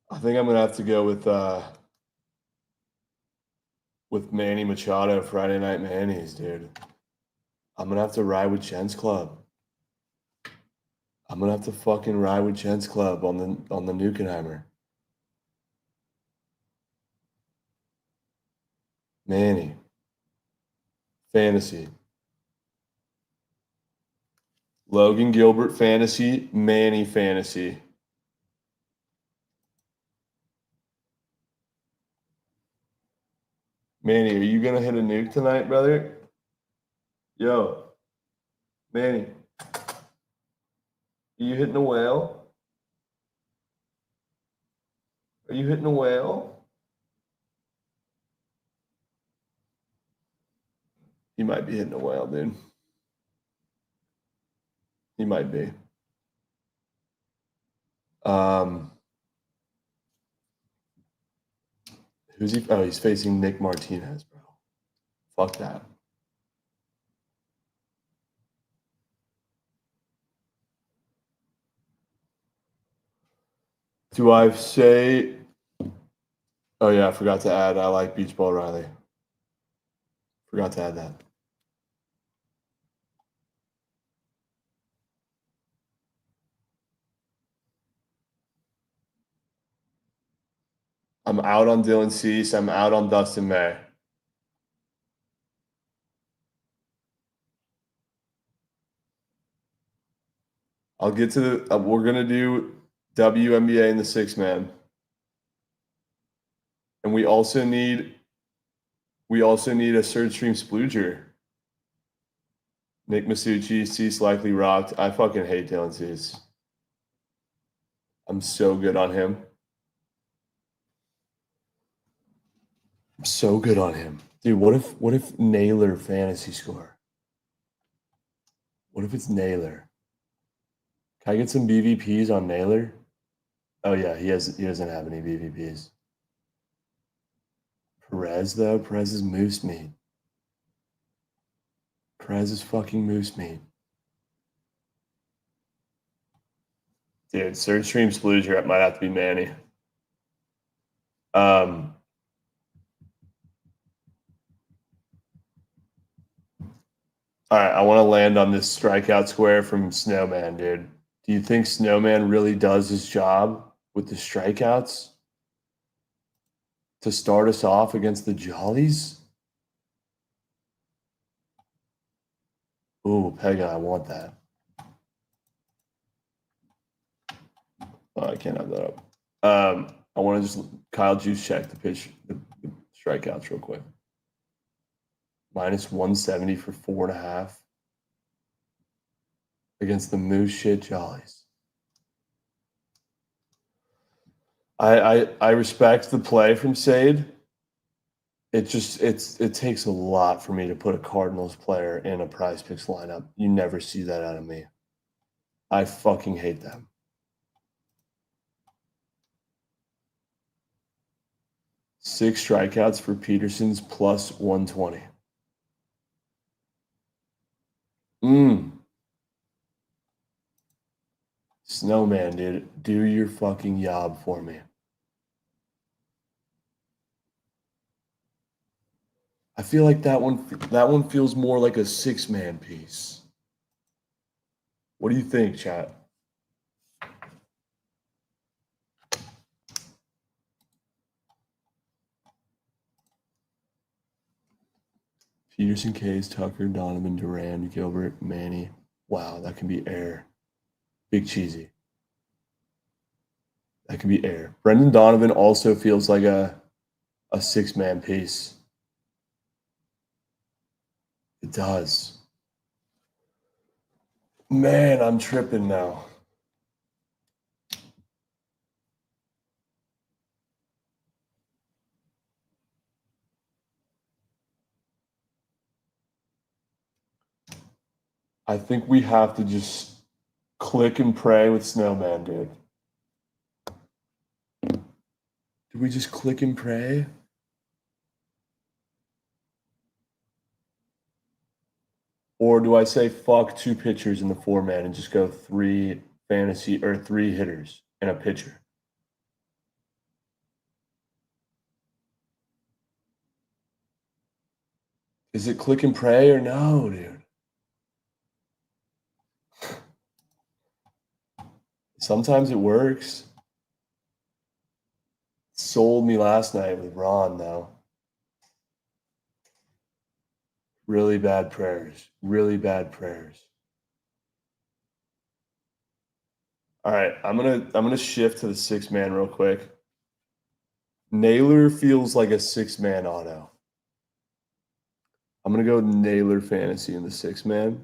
I think I'm gonna have to go with Manny Machado, Friday Night Manny's, dude. I'm gonna have to ride with Jen's Club. I'm gonna have to fucking ride with Jen's Club on the Nukenheimer. Manny. Fantasy. Logan Gilbert fantasy, Manny fantasy. Manny, are you gonna hit a nuke tonight, brother? Yo, Manny, are you hitting a whale? Are you hitting a whale? He might be hitting a whale, dude. He might be. Who's he? Oh, he's facing Nick Martinez, bro. Fuck that. Do I say? Oh yeah, I forgot to add. I like Beach Ball Riley. Forgot to add that. I'm out on Dylan Cease. I'm out on Dustin May. I'll get to the. We're gonna do WNBA in the 6-man, and we also need a Surge Stream splooger. Nick Masucci, Cease likely rocked. I fucking hate Dylan Cease. I'm so good on him. I'm so good on him. Dude, what if Naylor fantasy score? What if it's Naylor? Can I get some BVPs on Naylor? Oh yeah, he doesn't have any BVPs. Perez though, Perez is moose meat. Perez is fucking moose meat. Dude, Surge Stream Splooger might have to be Manny. All right, I want to land on this strikeout square from Snowman, dude. Do you think Snowman really does his job with the strikeouts to start us off against the Jollies? Ooh, Pega, I want that. Oh, I can't have that up. I want to just Kyle Juice check the strikeouts real quick. Minus 170 for 4.5 against the Moose Shit Jollies. I respect the play from Sade. It takes a lot for me to put a Cardinals player in a Prize Picks lineup. You never see that out of me. I fucking hate them. Six strikeouts for Peterson's plus 120. Snowman, dude, do your fucking job for me. I feel like that one feels more like a 6-man piece. What do you think, chat? Peterson, Case, Tucker, Donovan, Duran, Gilbert, Manny. Wow, that can be air. Big Cheesy. That can be air. Brendan Donovan also feels like a 6-man piece. It does. Man, I'm tripping now. I think we have to just click and pray with Snowman, dude. Do we just click and pray? Or do I say fuck 2 pitchers in the 4-man and just go 3 fantasy or 3 hitters and a pitcher? Is it click and pray or no, dude? Sometimes it works. Sold me last night with Ron, though. Really bad prayers. Really bad prayers. All right, I'm gonna shift to the 6-man real quick. Naylor feels like a 6-man auto. I'm gonna go Naylor fantasy in the 6-man.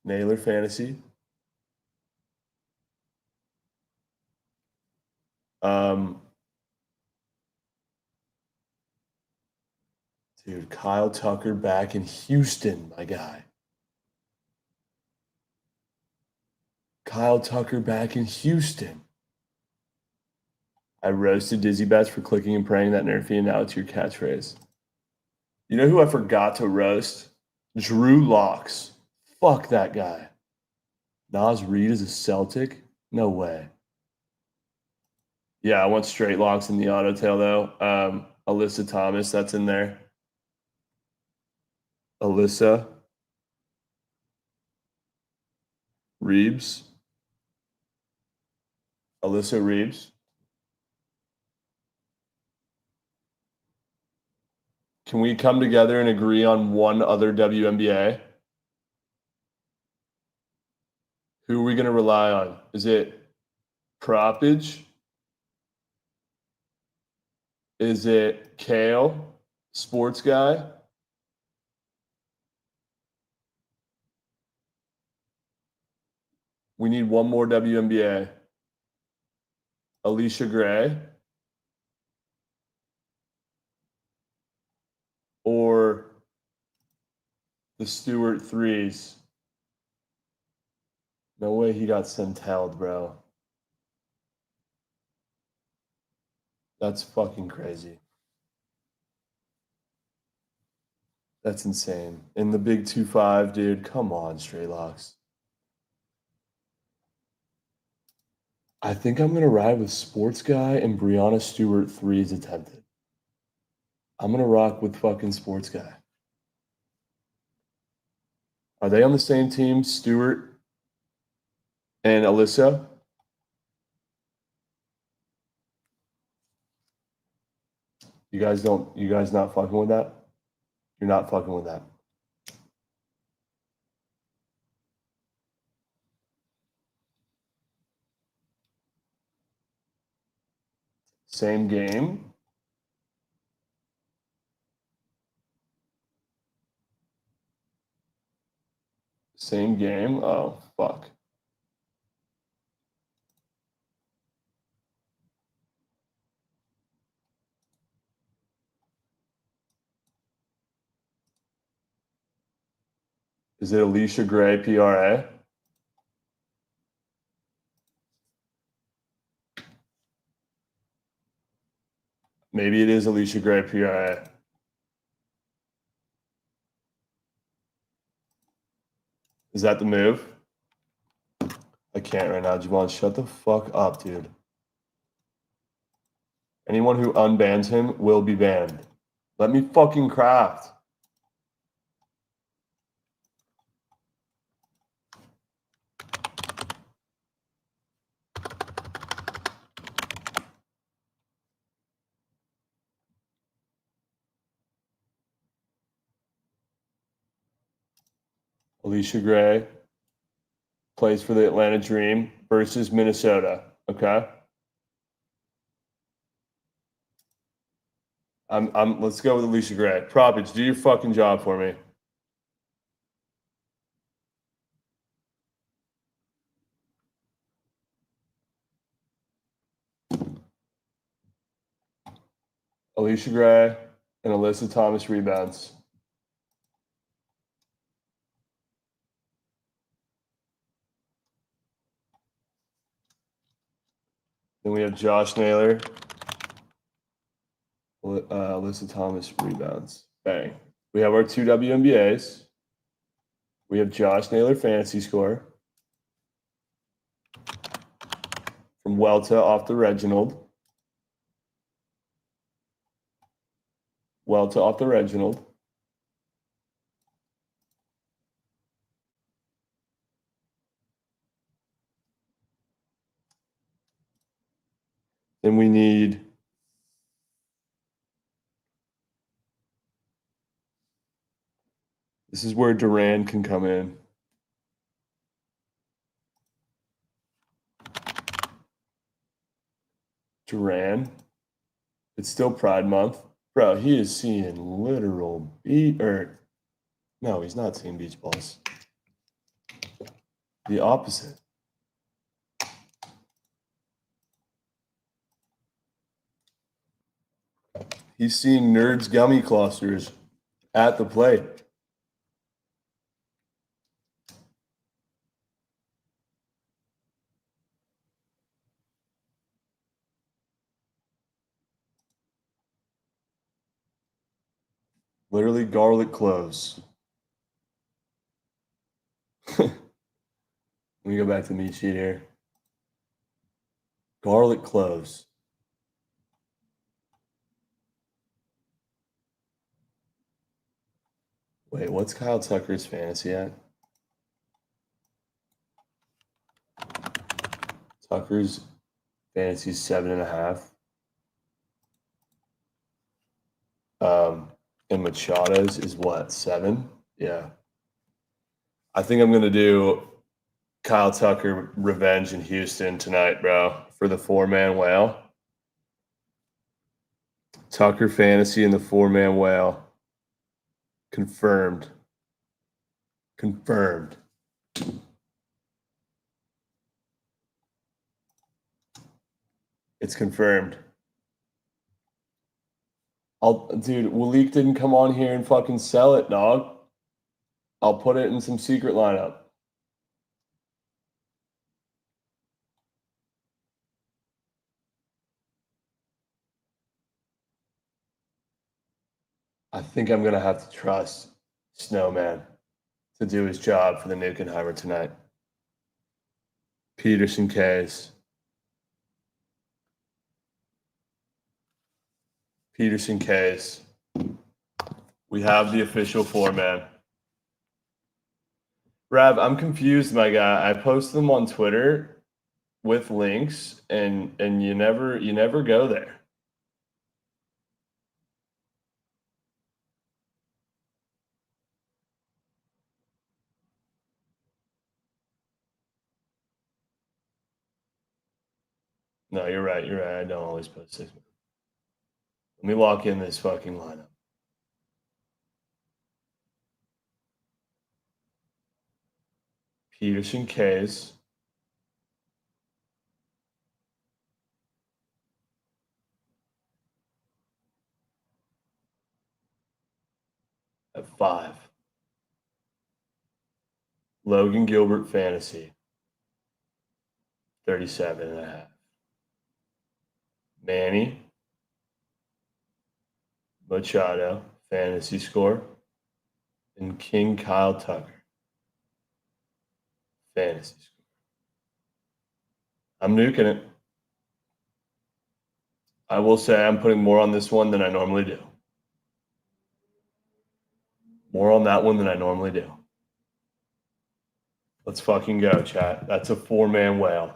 Naylor fantasy. Dude, Kyle Tucker back in Houston, my guy. Kyle Tucker back in Houston. I roasted Dizzy Bats for clicking and praying that nerfy, and now it's your catchphrase. You know who I forgot to roast? Drew Locks. Fuck that guy. Nas Reed is a Celtic. No way. Yeah, I want straight locks in the auto tail though. Alyssa Thomas, that's in there. Alyssa Reeves. Alyssa Reeves. Can we come together and agree on one other WNBA? Who are we going to rely on? Is it Propage? Is it Kale, sports guy? We need one more WNBA. Alicia Gray? Or the Stewart threes? No way he got centelled, bro. That's fucking crazy. That's insane. In the big 2-5, dude, come on, straight locks. I think I'm going to ride with sports guy and Brianna Stewart threes attempted. I'm going to rock with fucking sports guy. Are they on the same team, Stewart and Alyssa? You guys not fucking with that? You're not fucking with that. Same game. Same game. Oh, fuck. Is it Alicia Gray, PRA? Maybe it is Alicia Gray, PRA. Is that the move? I can't right now, Javon. Shut the fuck up, dude. Anyone who unbans him will be banned. Let me fucking craft. Alicia Gray plays for the Atlanta Dream versus Minnesota. Okay. Let's go with Alicia Gray. Propage, do your fucking job for me. Alicia Gray and Alyssa Thomas rebounds. Then we have Josh Naylor. Alyssa Thomas rebounds. Bang. We have our two WNBAs. We have Josh Naylor fantasy score. From Welta off the Reginald. Welta off the Reginald. Then we need this is where Duran can come in. Duran. It's still Pride Month. Bro, he is seeing literal no, he's not seeing beach balls. The opposite. He's seeing Nerds gummy clusters at the plate. Literally garlic cloves. Let me go back to the meat sheet here. Garlic cloves. Wait, what's Kyle Tucker's fantasy at? Tucker's fantasy 7.5. And Machado's is what, 7? Yeah. I think I'm gonna do Kyle Tucker revenge in Houston tonight, bro, for the 4-man whale. Tucker fantasy and the 4-man whale. Confirmed. Confirmed. It's confirmed. Dude, Waleek didn't come on here and fucking sell it, dog. I'll put it in some secret lineup. I think I'm gonna have to trust Snowman to do his job for the Nukenheimer tonight. Peterson K's. Peterson K's. We have the official 4-man. Rav, I'm confused, my guy. I post them on Twitter with links, and you never go there. No, you're right. You're right. I don't always post 6-man. Let me lock in this fucking lineup. Peterson K's. At 5. Logan Gilbert fantasy. 37.5. Manny Machado fantasy score. And King Kyle Tucker fantasy score. I'm nuking it. I will say I'm putting more on this one than I normally do. More on that one than I normally do. Let's fucking go, chat. That's a 4-man whale.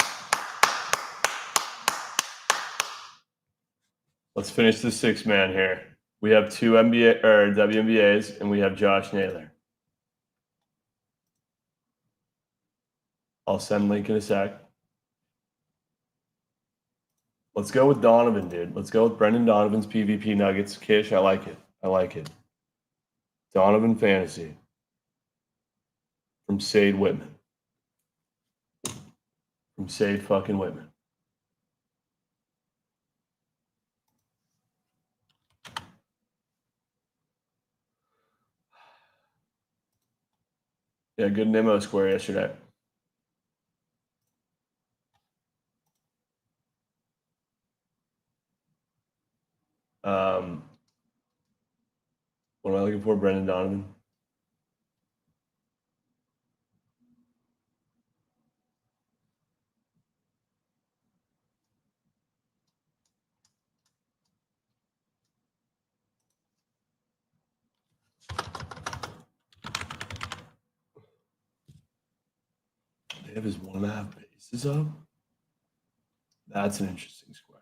Let's finish the 6-man here. We have 2 NBA or WNBAs, and we have Josh Naylor. I'll send link in a sec. Let's go with Donovan, dude. Let's go with Brendan Donovan's PvP Nuggets. Kish, I like it. I like it. Donovan fantasy from Sade Whitman. From Sade fucking Whitman. Yeah, good Nemo square yesterday. What am I looking for? Brendan Donovan. They have his 1.5 bases up. That's an interesting square.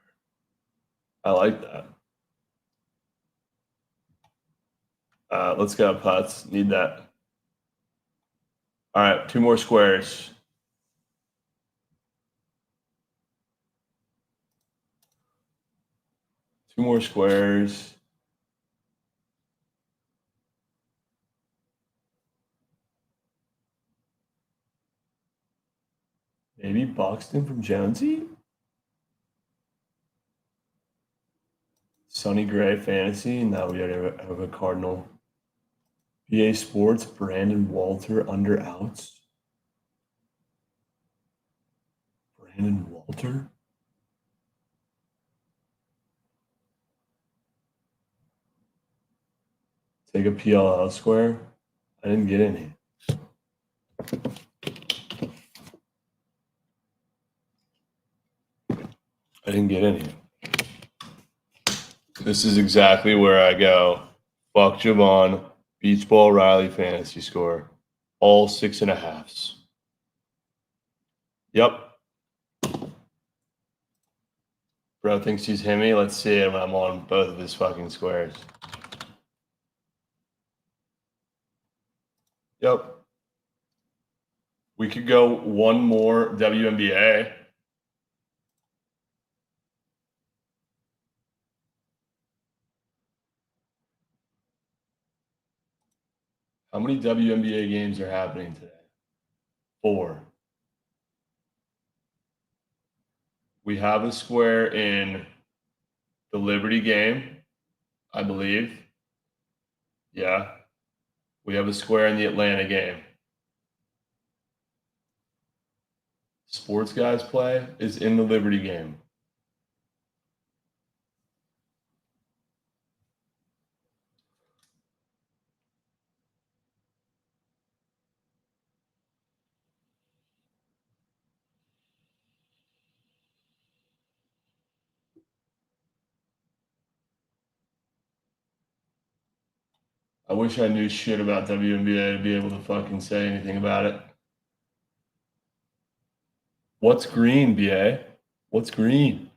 I like that. Let's go, putts. Need that. All right, 2 more squares. Two more squares. Maybe Buxton from Jonesy? Sonny Gray fantasy. No, we already have a Cardinal. BA Sports, Brandon Walter under outs. Brandon Walter? Take a PLL square. I didn't get any. I didn't get any. This is exactly where I go. Fuck Jovan, Beach Ball Riley fantasy score. All 6.5s. Yep. Bro thinks he's Himmy. Let's see it when I'm on both of his fucking squares. Yep. We could go one more WNBA. How many WNBA games are happening today? 4. We have a square in the Liberty game, I believe. Yeah. We have a square in the Atlanta game. Sports Guys Play is in the Liberty game. I wish I knew shit about WNBA to be able to fucking say anything about it. What's green, BA? What's green?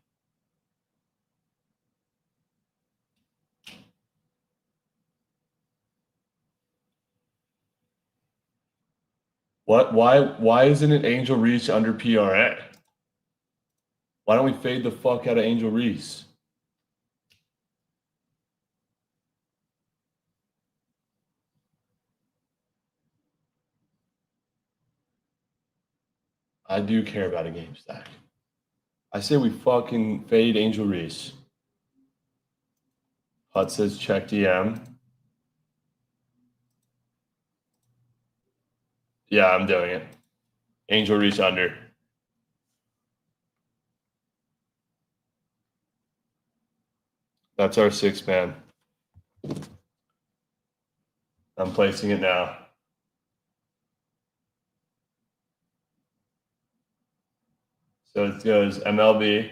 What? Why isn't it Angel Reese under PRA? Why don't we fade the fuck out of Angel Reese? I do care about a game stack. I say we fucking fade Angel Reese. Hut says check DM. Yeah, I'm doing it. Angel Reese under. That's our 6-man. I'm placing it now. So it goes MLB,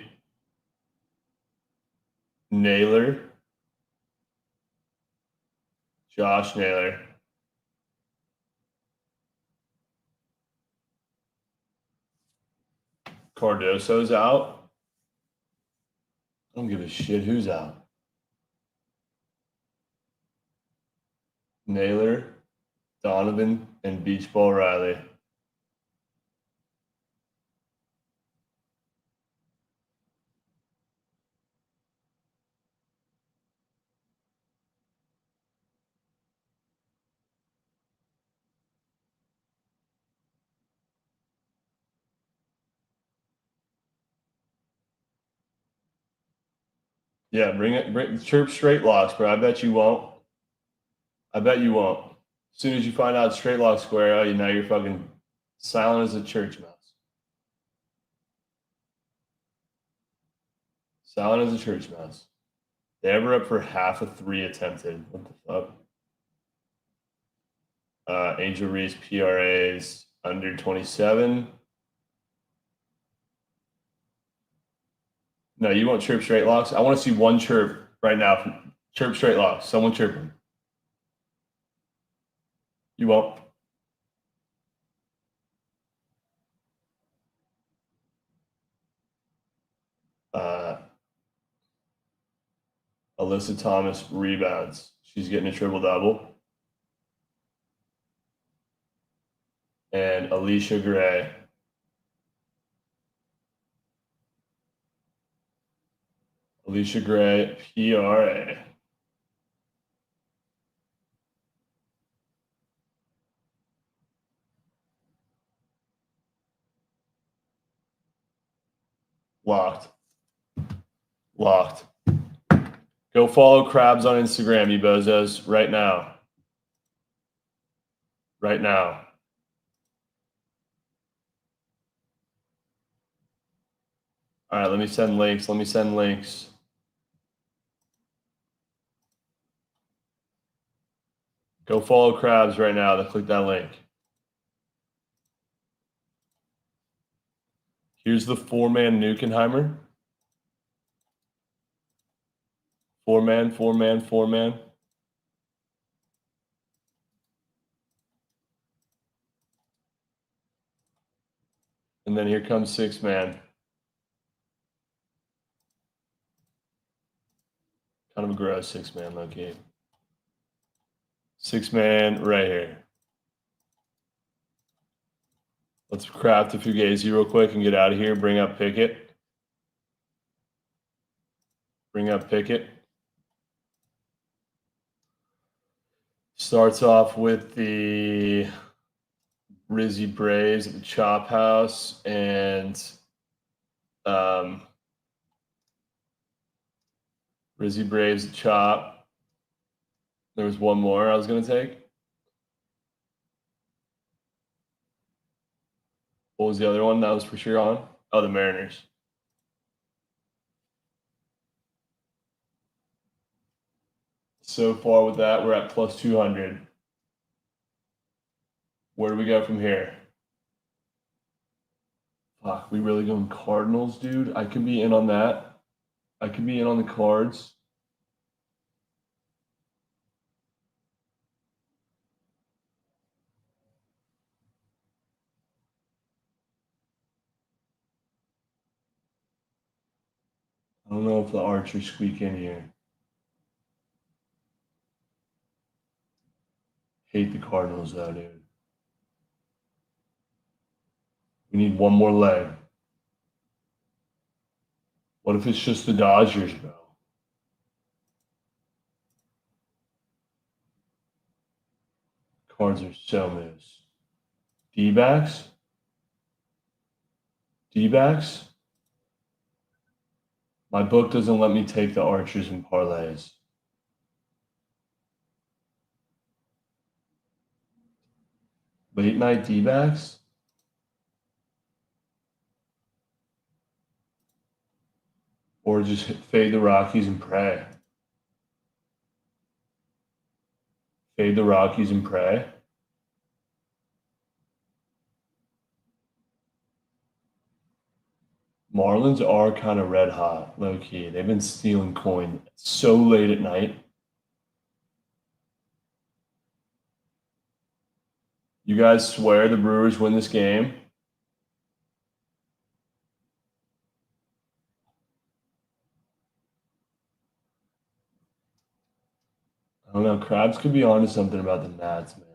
Naylor, Josh Naylor, Cardoso's out. I don't give a shit who's out. Naylor, Donovan, and Beach Ball Riley. Yeah, bring it. Chirp straight locks, bro. I bet you won't. I bet you won't. As soon as you find out straight lock square, oh, now you're fucking silent as a church mouse. Silent as a church mouse. They ever up for half a 3 attempted. What the fuck? Angel Reese PRAs under 27. No, you want chirp straight locks? I want to see one chirp right now. Chirp straight locks. Someone chirping. You won't. Alyssa Thomas rebounds. She's getting a triple-double. And Alicia Gray. Alicia Gray, PRA. Locked. Locked. Go follow Krabs on Instagram, you bozos, right now. Right now. All right, let me send links. Let me send links. Go follow Krabs right now. Then click that link. Here's the 4-man Nukenheimer. 4-man, 4-man, 4-man. And then here comes 6-man. Kind of a gross 6-man, low-key. 6-man right here. Let's craft a Fugazi real quick and get out of here. Bring up Pickett. Bring up Pickett. Starts off with the Rizzy Braves at the Chop House and Rizzy Braves at Chop. There was one more I was going to take. What was the other one that was for sure on? Oh, the Mariners. So far with that, we're at plus 200. Where do we go from here? Fuck, we really going Cardinals, dude? I could be in on that. I could be in on the Cards. I don't know if the Archers squeak in here. Hate the Cardinals, though, dude. We need one more leg. What if it's just the Dodgers, bro? Cards are so moose. D-backs? D-backs? My book doesn't let me take the Archers and parlays. Late night D-backs? Or just fade the Rockies and pray? Fade the Rockies and pray? Marlins are kind of red hot, low key. They've been stealing coin so late at night. You guys swear the Brewers win this game? I don't know. Krabs could be onto something about the Nats, man.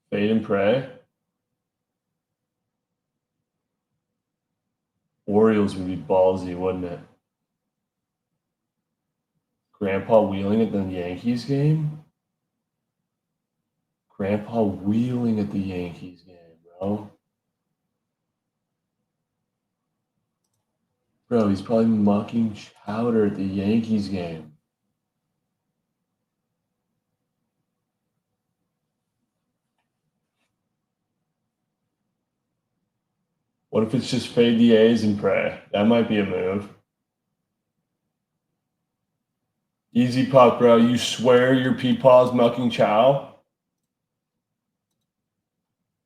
Fade and pray. Orioles would be ballsy, wouldn't it? Grandpa wheeling at the Yankees game? Grandpa wheeling at the Yankees game, bro. Bro, he's probably mucking chowder at the Yankees game. What if it's just fade the A's and pray? That might be a move. Easy puck, bro. You swear your peepaw's milking chow?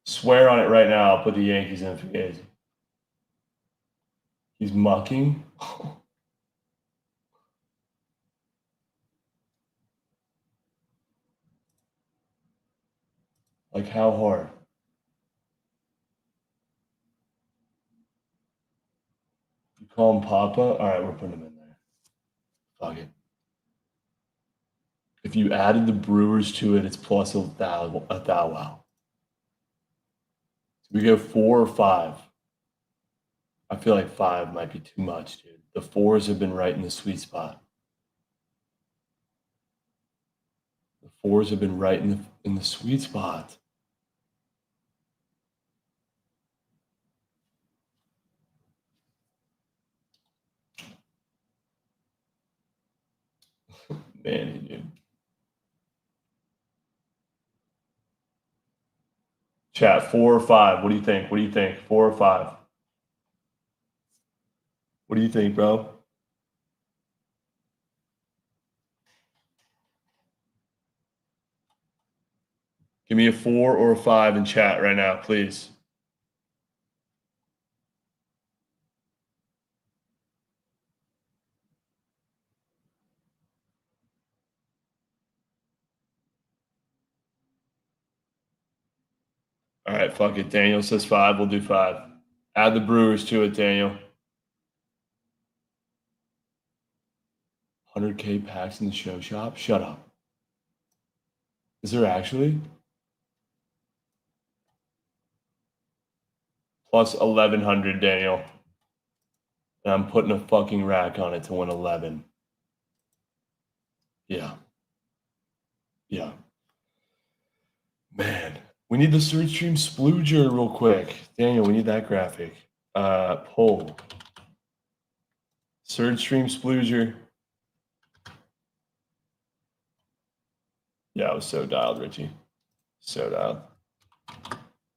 Swear on it right now. I'll put the Yankees in for Fugazi. He's mucking? Like how hard? You call him Papa? All right, we're putting him in there. Fuck it. If you added the Brewers to it, it's plus a thou wow. So we go 4 or 5. I feel like 5 might be too much, dude. The 4s have been right in the sweet spot. The 4s have been right in the sweet spot. Man, dude. Chat, 4 or 5. What do you think? What do you think? 4 or 5? What do you think, bro? Give me a 4 or a 5 in chat right now, please. All right, fuck it. Daniel says 5. We'll do 5. Add the Brewers to it, Daniel. 100K packs in the show shop? Shut up. Is there actually? Plus 1,100, Daniel. And I'm putting a fucking rack on it to win 11. Yeah. Yeah. Man, we need the search stream splooger real quick. Daniel, we need that graphic. Poll. Search stream splooger. Yeah, I was so dialed, Richie. So dialed.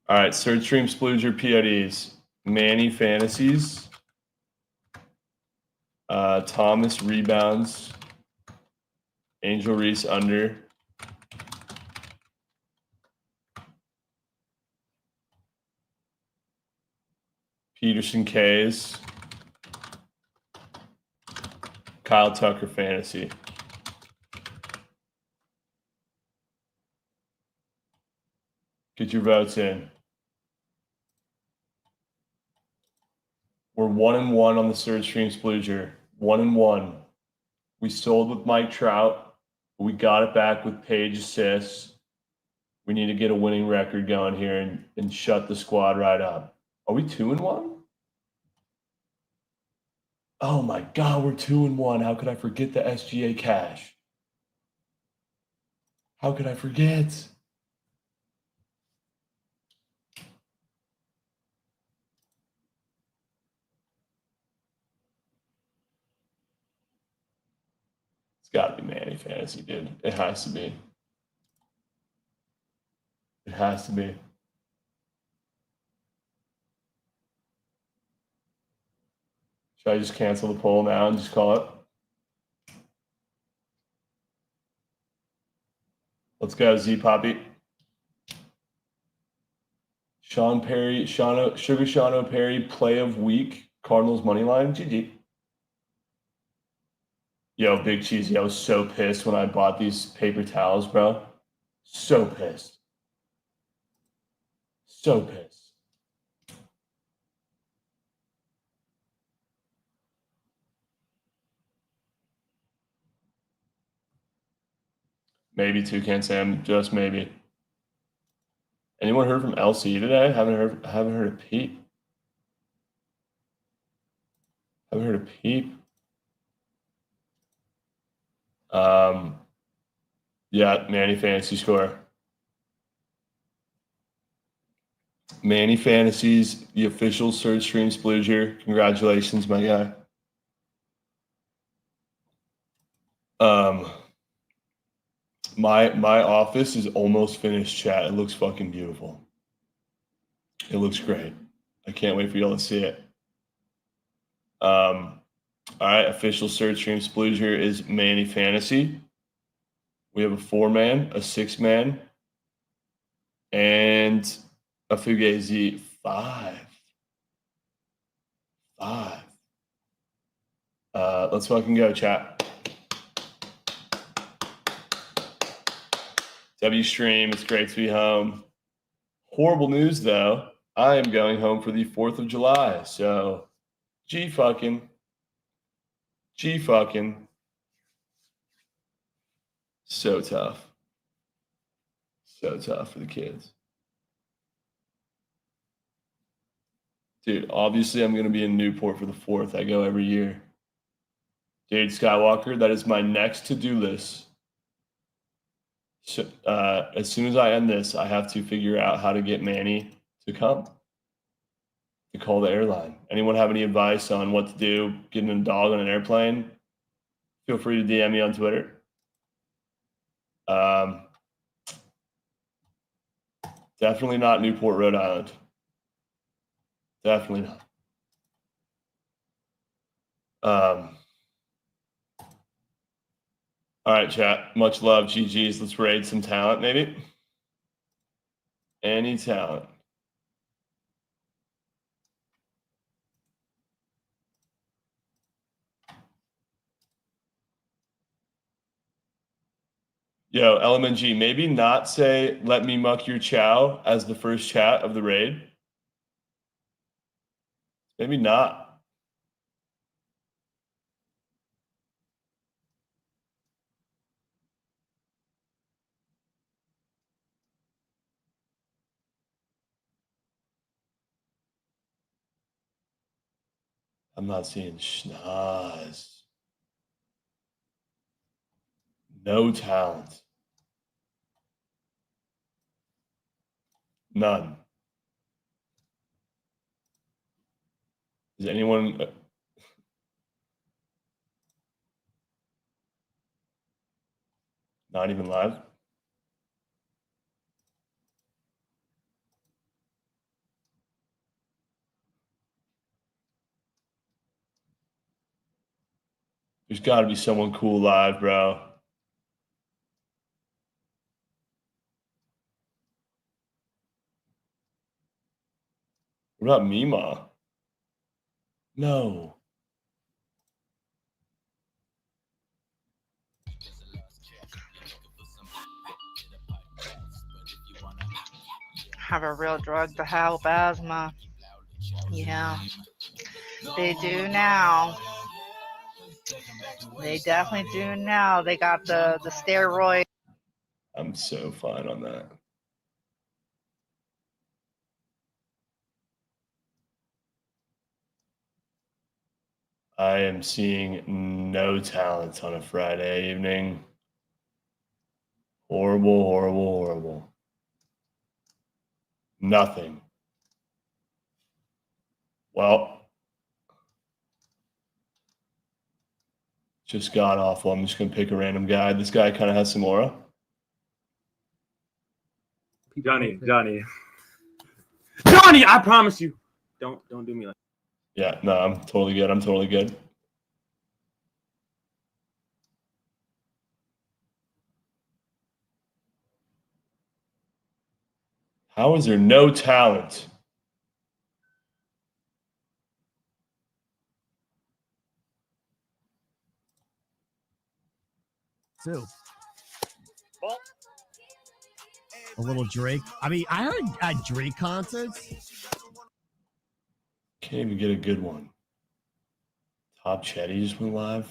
All right, search stream splooger PIDs. Manny fantasies. Thomas rebounds. Angel Reese under. Peterson K's. Kyle Tucker fantasy. Get your votes in. We're 1-1 on the search stream splooger. 1-1. We sold with Mike Trout, but we got it back with Page assists. We need to get a winning record going here and shut the squad right up. Are we 2-1? Oh my God, we're 2-1. How could I forget the SGA cash? How could I forget? It's got to be Manny Fantasy, dude. It has to be. It has to be. Should I just cancel the poll now and just call it? Let's go, Z Poppy. Sean Perry, Sugar Shano Perry, play of week, Cardinals money line, GG. Yo, Big Cheesy, I was so pissed when I bought these paper towels, bro. So pissed. So pissed. Maybe Toucan Sam, just maybe. Anyone heard from LC today? Haven't heard a peep. Haven't heard a peep. Yeah, Manny Fantasy score. Manny Fantasies, the official search stream splooger. Congratulations, my guy. My office is almost finished, chat. It looks fucking beautiful. It looks great. I can't wait for y'all to see it. All right, official search stream splooger is Manny Fantasy. We have a 4-man, a 6-man, and a Fugazi 5. Let's fucking go, chat. W stream, it's great to be home. Horrible news though. I am going home for the 4th of July. So G fucking. So tough. So tough for the kids. Dude, obviously I'm going to be in Newport for the 4th. I go every year. Jade Skywalker, that is my next to-do list. So, as soon as I end this, I have to figure out how to get Manny to come. To call the airline. Anyone have any advice on what to do getting a dog on an airplane? Feel free to DM me on Twitter. Definitely not Newport, Rhode Island. Definitely not. All right, chat. Much love, GGs. Let's raid some talent, maybe. Any talent. Yo, LMNG, maybe not say "Let me muck your chow" as the first chat of the raid. Maybe not. I'm not seeing schnoz. No talent. None. Is anyone... Not even live? There's got to be someone cool live, bro. What about Mima? No. Have a real drug to help asthma. Yeah, they do now. They definitely do now. They got the steroid. I'm so fine on that. I am seeing no talent on a Friday evening. Horrible, horrible, horrible. Nothing. Well, just god awful. I'm just going to pick a random guy. This guy kind of has some aura. Johnny, I promise you. Don't do me like that. Yeah, no, I'm totally good. I'm totally good. How is there no talent? Too. A little Drake. I mean, I heard at Drake concerts. Can't even get a good one. Top Chetty just went live.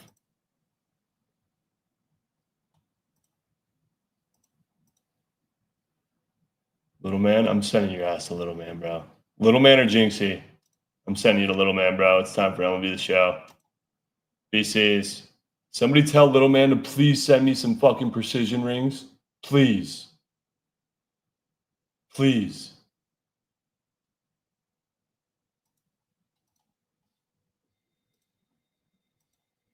Little Man, I'm sending your ass to Little Man, bro. Little Man or Jinxie? I'm sending you to Little Man, bro. It's time for MLB The Show. BCs. Somebody tell Little Man to please send me some fucking precision rings. Please. Please.